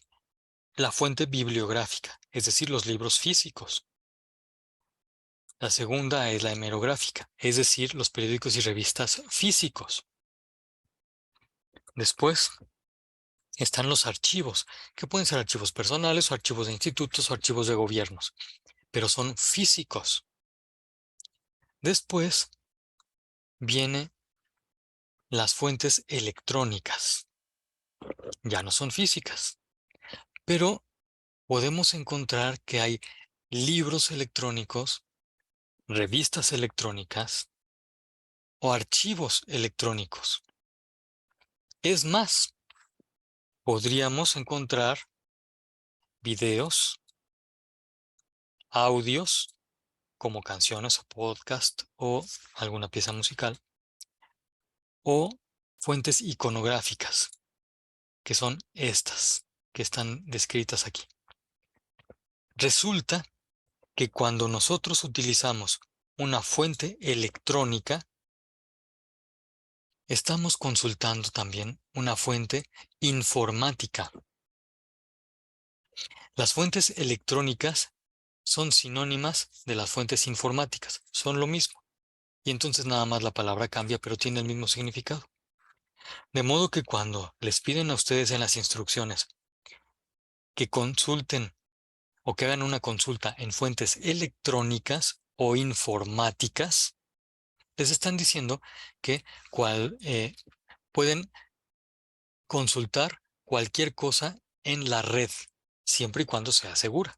la fuente bibliográfica, es decir, los libros físicos. La segunda es la hemerográfica, es decir, los periódicos y revistas físicos. Después están los archivos, que pueden ser archivos personales o archivos de institutos o archivos de gobiernos, pero son físicos. Después vienen las fuentes electrónicas. Ya no son físicas, pero podemos encontrar que hay libros electrónicos, revistas electrónicas o archivos electrónicos. Es más, podríamos encontrar videos, audios, como canciones o podcast o alguna pieza musical, o fuentes iconográficas, que son estas que están descritas aquí. Resulta que cuando nosotros utilizamos una fuente electrónica, estamos consultando también una fuente informática. Las fuentes electrónicas son sinónimas de las fuentes informáticas, son lo mismo. Y entonces nada más la palabra cambia, pero tiene el mismo significado. De modo que cuando les piden a ustedes en las instrucciones que consulten o que hagan una consulta en fuentes electrónicas o informáticas, les están diciendo que pueden consultar cualquier cosa en la red, siempre y cuando sea segura.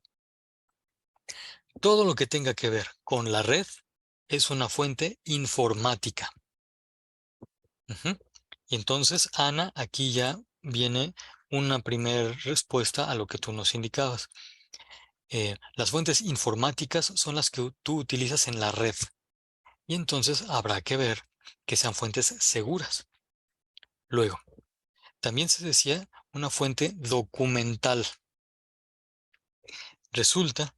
Todo lo que tenga que ver con la red es una fuente informática. Y entonces, Ana, aquí ya viene una primera respuesta a lo que tú nos indicabas. Las fuentes informáticas son las que tú utilizas en la red. Y entonces habrá que ver que sean fuentes seguras. Luego, también se decía una fuente documental. Resulta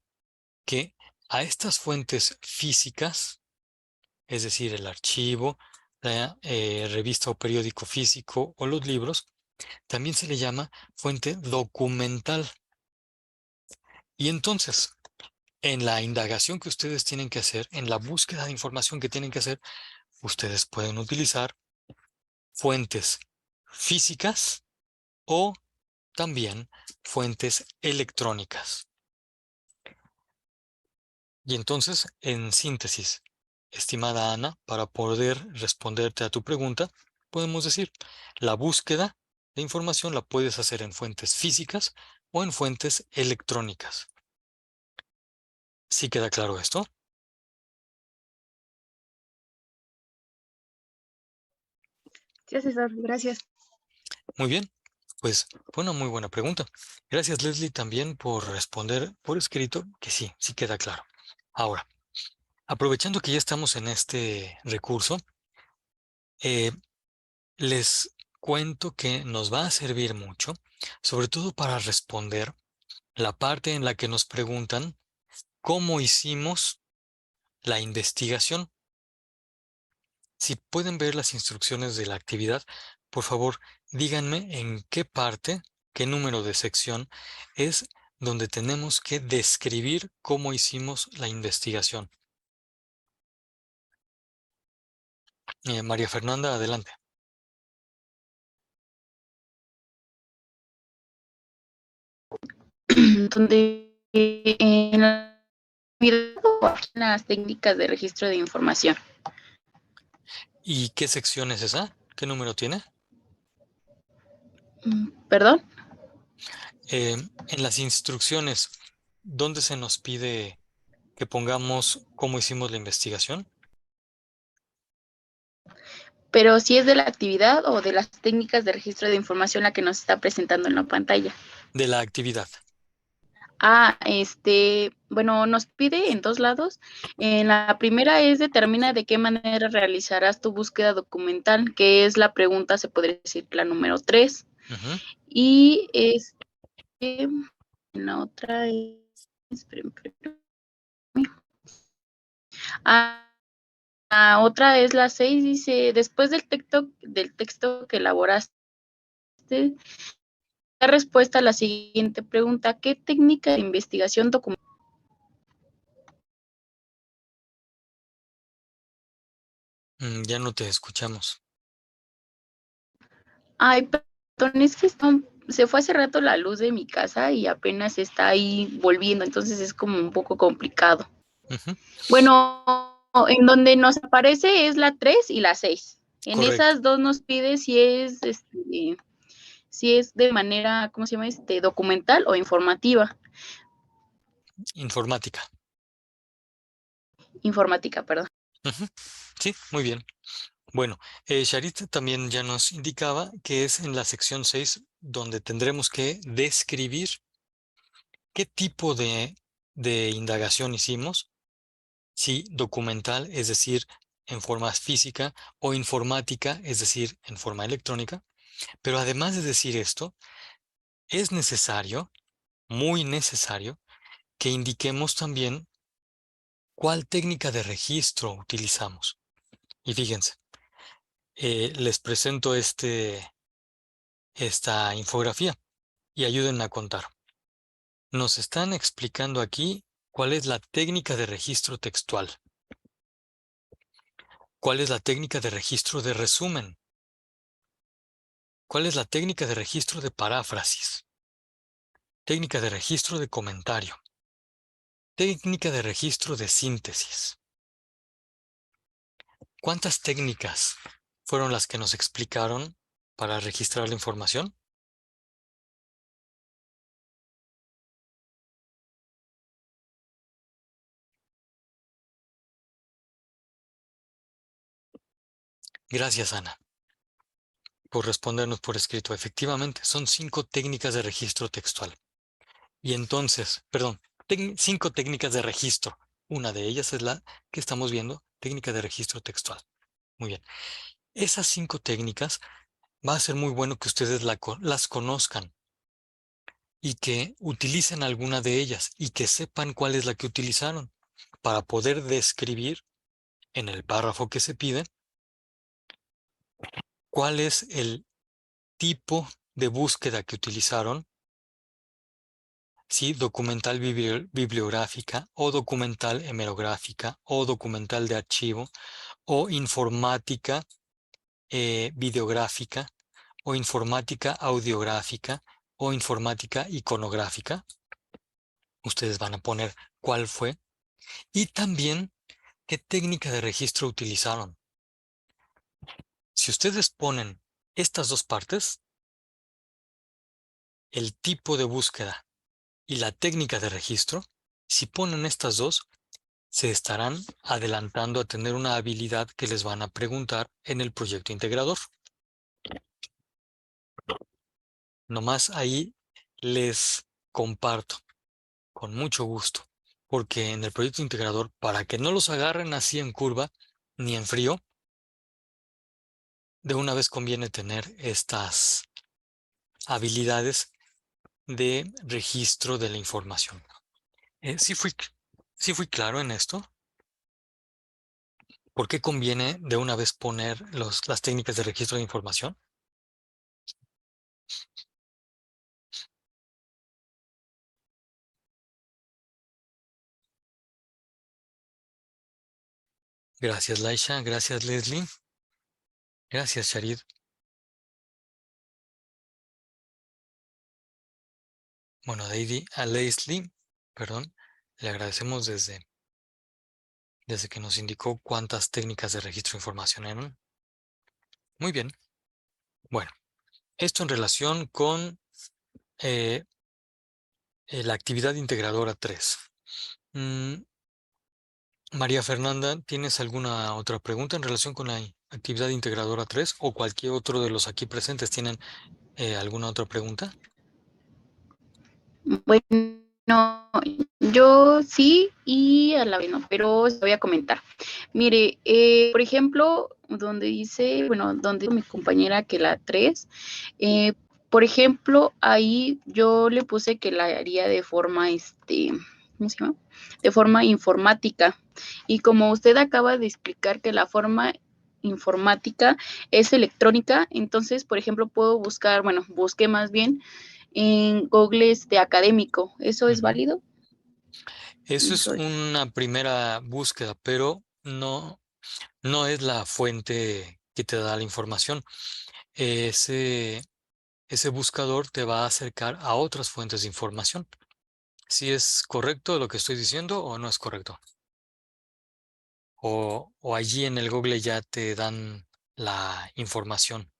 que a estas fuentes físicas, es decir, el archivo, la revista o periódico físico o los libros, también se le llama fuente documental. Y entonces, en la indagación que ustedes tienen que hacer, en la búsqueda de información que tienen que hacer, ustedes pueden utilizar fuentes físicas o también fuentes electrónicas. Y entonces, en síntesis, estimada Ana, para poder responderte a tu pregunta, podemos decir, la búsqueda de información la puedes hacer en fuentes físicas o en fuentes electrónicas. ¿Sí queda claro esto? Sí, asesor, gracias. Muy bien, pues fue una muy buena pregunta. Gracias, Leslie, también por responder por escrito que sí, sí queda claro. Ahora, aprovechando que ya estamos en este recurso, les cuento que nos va a servir mucho, sobre todo para responder la parte en la que nos preguntan cómo hicimos la investigación. Si pueden ver las instrucciones de la actividad, por favor, díganme en qué parte, qué número de sección es donde tenemos que describir cómo hicimos la investigación. María Fernanda, adelante. Donde en las técnicas de registro de información. ¿Y qué sección es esa? ¿Qué número tiene? ¿Perdón? En las instrucciones, ¿dónde se nos pide que pongamos cómo hicimos la investigación? Pero si es de la actividad o de las técnicas de registro de información la que nos está presentando en la pantalla. De la actividad. Bueno, nos pide en 2 lados. En la primera es determina de qué manera realizarás tu búsqueda documental, que es la pregunta, se podría decir, la número 3. Y en la otra es, otra es la 6, dice, después del texto que elaboraste, la respuesta a la siguiente pregunta, ¿qué técnica de investigación documental? Ya no te escuchamos. Ay, perdón, es que se fue hace rato la luz de mi casa y apenas está ahí volviendo, entonces es como un poco complicado. Bueno, en donde nos aparece es la 3 y la 6. En Correcto. esas dos nos pide si es de manera, ¿cómo se llama? Documental o informativa. Informática. Informática, perdón. Sí, muy bien. Bueno, Charit también ya nos indicaba que es en la sección 6 donde tendremos que describir qué tipo de indagación hicimos. Sí, documental, es decir, en forma física, o informática, es decir, en forma electrónica. Pero además de decir esto, es necesario, muy necesario, que indiquemos también cuál técnica de registro utilizamos. Y fíjense, les presento esta infografía y ayúdenme a contar. Nos están explicando aquí cuál es la técnica de registro textual, cuál es la técnica de registro de resumen, cuál es la técnica de registro de paráfrasis, técnica de registro de comentario, técnica de registro de síntesis. ¿Cuántas técnicas fueron las que nos explicaron para registrar la información? Gracias, Ana, por respondernos por escrito. Efectivamente, son 5 técnicas de registro textual. Y entonces, perdón, 5 técnicas de registro. Una de ellas es la que estamos viendo, técnica de registro textual. Muy bien. Esas 5 técnicas va a ser muy bueno que ustedes las conozcan y que utilicen alguna de ellas y que sepan cuál es la que utilizaron para poder describir en el párrafo que se pide cuál es el tipo de búsqueda que utilizaron, si documental bibliográfica o documental hemerográfica o documental de archivo o informática videográfica o informática audiográfica o informática iconográfica. Ustedes van a poner cuál fue y también qué técnica de registro utilizaron. Si ustedes ponen estas dos partes, el tipo de búsqueda y la técnica de registro, si ponen estas dos, se estarán adelantando a tener una habilidad que les van a preguntar en el proyecto integrador. Nomás ahí les comparto con mucho gusto, porque en el proyecto integrador, para que no los agarren así en curva ni en frío, de una vez conviene tener estas habilidades de registro de la información. ¿Sí fui claro en esto? ¿Por qué conviene de una vez poner las técnicas de registro de información? Gracias, Laisha. Gracias, Leslie. Gracias, Sharid. Bueno, a Leslie, perdón, le agradecemos desde que nos indicó cuántas técnicas de registro de información eran. Muy bien. Bueno, esto en relación con la actividad integradora 3. María Fernanda, ¿tienes alguna otra pregunta en relación con la actividad integradora 3 o cualquier otro de los aquí presentes tienen alguna otra pregunta? Bueno, yo sí y a la vez no, pero voy a comentar. Mire, por ejemplo, donde dice mi compañera que la 3, por ejemplo, ahí yo le puse que la haría de forma, ¿cómo se llama? De forma informática. Y como usted acaba de explicar que la forma informática es electrónica, entonces, por ejemplo, puedo buscar, busqué más bien en Google académico. ¿Eso es válido? Eso es una primera búsqueda, pero no es la fuente que te da la información. Ese buscador te va a acercar a otras fuentes de información. ¿Si es correcto lo que estoy diciendo o no es correcto? O allí en el Google ya te dan la información.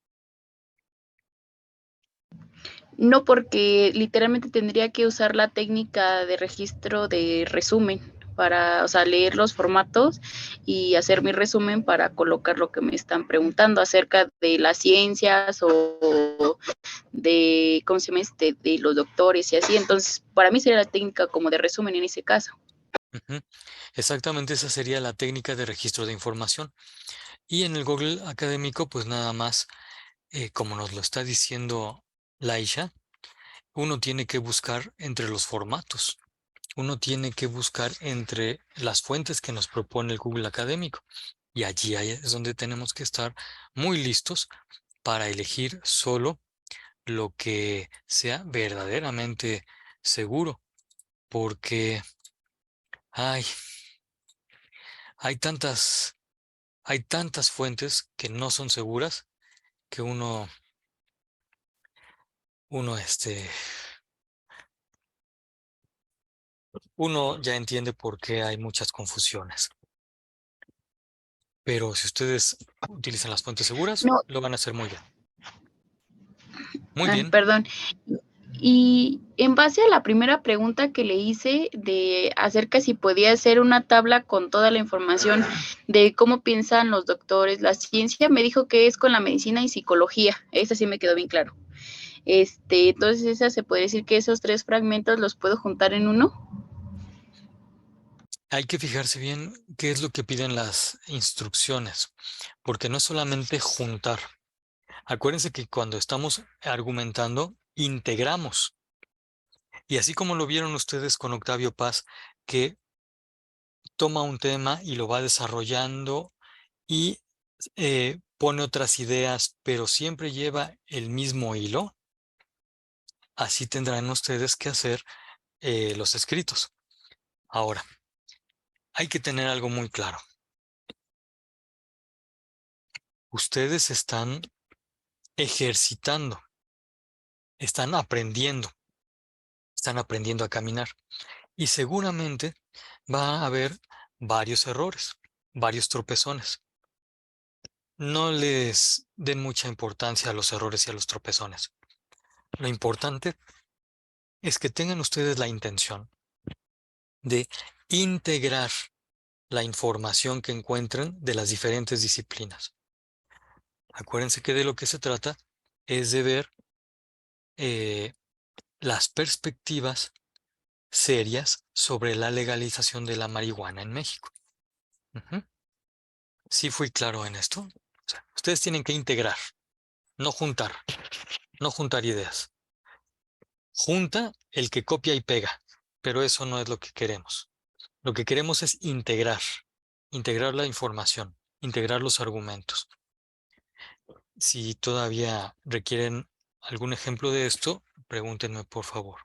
No, porque literalmente tendría que usar la técnica de registro de resumen para, o sea, leer los formatos y hacer mi resumen para colocar lo que me están preguntando acerca de las ciencias o de, ¿cómo se llama? De los doctores y así. Entonces, para mí sería la técnica como de resumen en ese caso. Ujú. Exactamente, esa sería la técnica de registro de información. Y en el Google académico, pues nada más, como nos lo está diciendo Laisha, uno tiene que buscar entre los formatos. Uno tiene que buscar entre las fuentes que nos propone el Google académico. Y es donde tenemos que estar muy listos para elegir solo lo que sea verdaderamente seguro. Porque ay, hay tantas, hay tantas fuentes que no son seguras que uno, uno ya entiende por qué hay muchas confusiones. Pero si ustedes utilizan las fuentes seguras, No, lo van a hacer muy bien. Muy bien. perdón. Y en base a la primera pregunta que le hice de acerca si podía hacer una tabla con toda la información de cómo piensan los doctores, la ciencia, me dijo que es con la medicina y psicología. Esa sí me quedó bien claro. Entonces esa se puede decir que esos 3 fragmentos los puedo juntar en uno. Hay que fijarse bien qué es lo que piden las instrucciones, porque no es solamente juntar. Acuérdense que cuando estamos argumentando, integramos. Y así como lo vieron ustedes con Octavio Paz, que toma un tema y lo va desarrollando y pone otras ideas, pero siempre lleva el mismo hilo, así tendrán ustedes que hacer los escritos. Ahora, hay que tener algo muy claro. Ustedes están ejercitando, están aprendiendo a caminar y seguramente va a haber varios errores, varios tropezones. No les den mucha importancia a los errores y a los tropezones. Lo importante es que tengan ustedes la intención de integrar la información que encuentren de las diferentes disciplinas. Acuérdense que de lo que se trata es de ver las perspectivas serias sobre la legalización de la marihuana en México. Ujú. ¿Sí fui claro en esto? O sea, ustedes tienen que integrar, no juntar, no juntar ideas. Junta el que copia y pega, pero eso no es lo que queremos. Lo que queremos es integrar la información, integrar los argumentos. Si todavía requieren algún ejemplo de esto, pregúntenme por favor.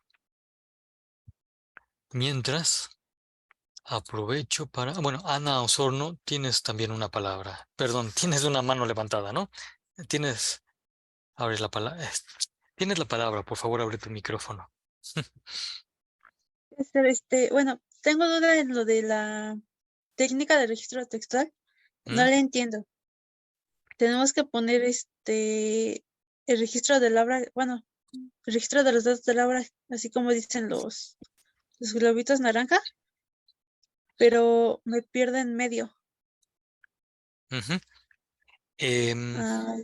Mientras, aprovecho para... Bueno, Ana Osorno, tienes también una palabra. Perdón, tienes una mano levantada, ¿no? Tienes... Abres la palabra. Tienes la palabra, por favor, abre tu micrófono. Bueno, tengo duda en lo de la técnica de registro textual. No ¿Mm? la entiendo. Tenemos que poner el registro de la obra, bueno, el registro de los datos de la obra, así como dicen los globitos naranja, pero me pierdo en medio. Ujú. Em, Ah,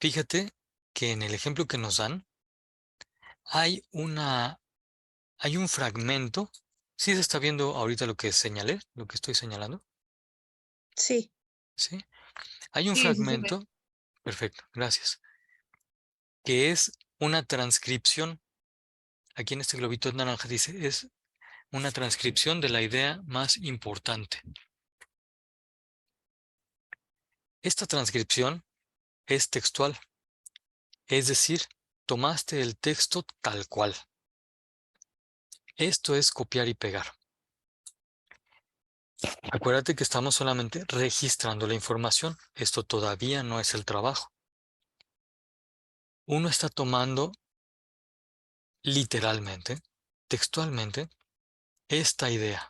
Fíjate que en el ejemplo que nos dan hay hay un fragmento. ¿Sí se está viendo ahorita lo que señalé, lo que estoy señalando? sí. ¿Sí? Hay un Sí, sí se ve. fragmento, perfecto, gracias, que es una transcripción. Aquí en este globito naranja dice, es una transcripción de la idea más importante. Esta transcripción es textual, es decir, tomaste el texto tal cual. Esto es copiar y pegar. Acuérdate que estamos solamente registrando la información. Esto todavía no es el trabajo. Uno está tomando literalmente, textualmente, esta idea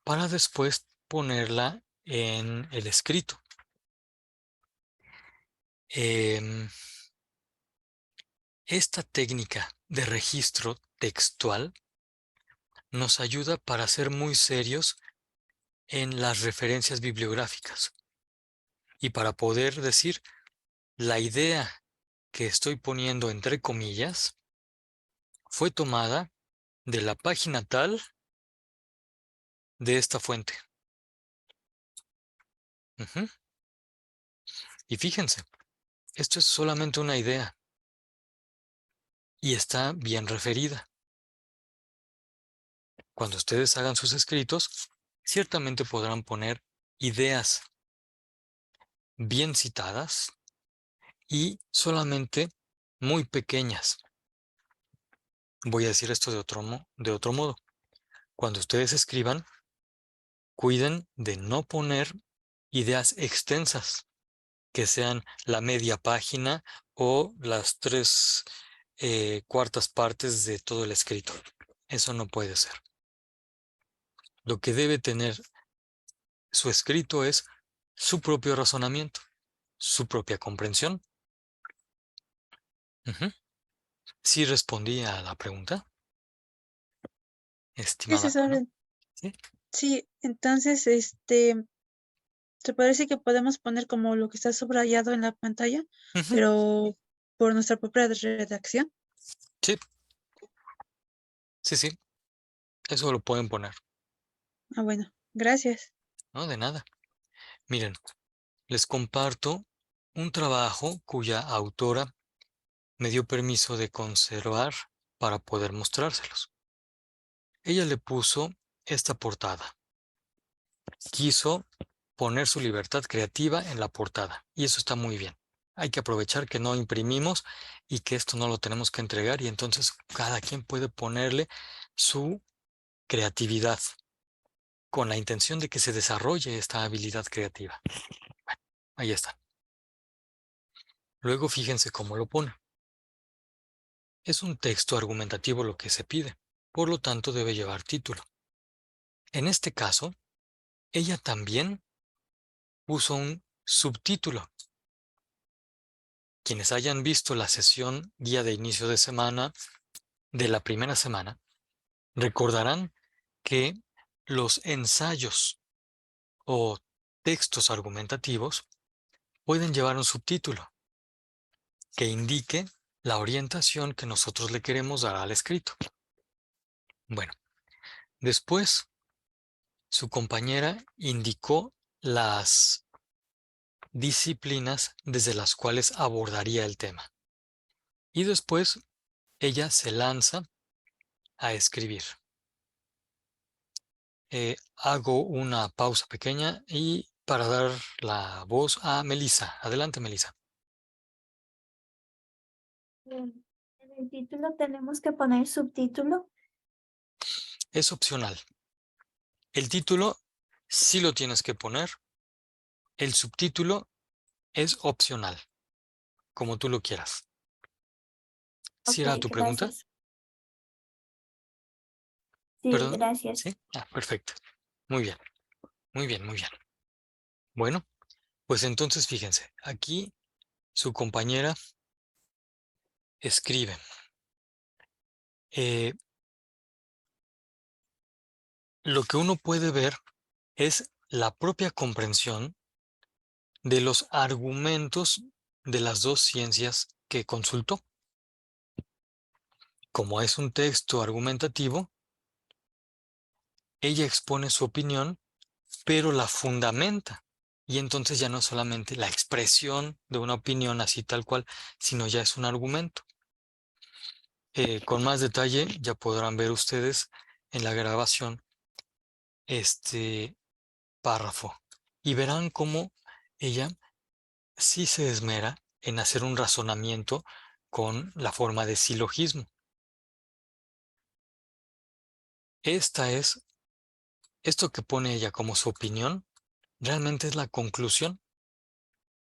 para después ponerla en el escrito. Esta técnica de registro textual nos ayuda para ser muy serios en las referencias bibliográficas y para poder decir la idea que estoy poniendo entre comillas fue tomada de la página tal de esta fuente. Ujú. Y fíjense, esto es solamente una idea y está bien referida. Cuando ustedes hagan sus escritos, ciertamente podrán poner ideas bien citadas y solamente muy pequeñas. Voy a decir esto de otro modo. Cuando ustedes escriban, cuiden de no poner ideas extensas, que sean la media página o las 3/4 partes de todo el escrito. Eso no puede ser. Lo que debe tener su escrito es su propio razonamiento, su propia comprensión. Ujú. ¿Sí respondí a la pregunta, Sí, estimada Ana? ¿Sí? Sí, entonces, se parece que podemos poner como lo que está subrayado en la pantalla, Ujú. pero por nuestra propia redacción. Sí, sí, sí. Eso lo pueden poner, Ah, bueno, gracias. ¿no? De nada. Miren, les comparto un trabajo cuya autora me dio permiso de conservar para poder mostrárselos. Ella le puso esta portada. Quiso poner su libertad creativa en la portada y eso está muy bien. Hay que aprovechar que no imprimimos y que esto no lo tenemos que entregar y entonces cada quien puede ponerle su creatividad con la intención de que se desarrolle esta habilidad creativa. Bueno, ahí está. Luego fíjense cómo lo pone. Es un texto argumentativo lo que se pide, por lo tanto debe llevar título. En este caso, ella también puso un subtítulo. Quienes hayan visto la sesión día de inicio de semana de la primera semana, recordarán que los ensayos o textos argumentativos pueden llevar un subtítulo que indique la orientación que nosotros le queremos dar al escrito. Bueno, después su compañera indicó las disciplinas desde las cuales abordaría el tema. Y después ella se lanza a escribir. Hago una pausa pequeña y para dar la voz a Melissa. Adelante, Melissa. En el título tenemos que poner subtítulo. Es opcional. El título sí lo tienes que poner. El subtítulo es opcional, como tú lo quieras. ¿Sí Ok, era tu pregunta? gracias. Sí, ¿Perdón? gracias. ¿Sí? Ah, perfecto. Muy bien, muy bien, muy bien. Bueno, pues entonces fíjense, aquí su compañera escribe. Lo que uno puede ver es la propia comprensión de los argumentos de las dos ciencias que consultó. Como es un texto argumentativo, ella expone su opinión, pero la fundamenta. Y entonces ya no es solamente la expresión de una opinión así tal cual, sino ya es un argumento. Con más detalle ya podrán ver ustedes en la grabación este párrafo y verán cómo ella sí se esmera en hacer un razonamiento con la forma de silogismo. Esto que pone ella como su opinión, realmente es la conclusión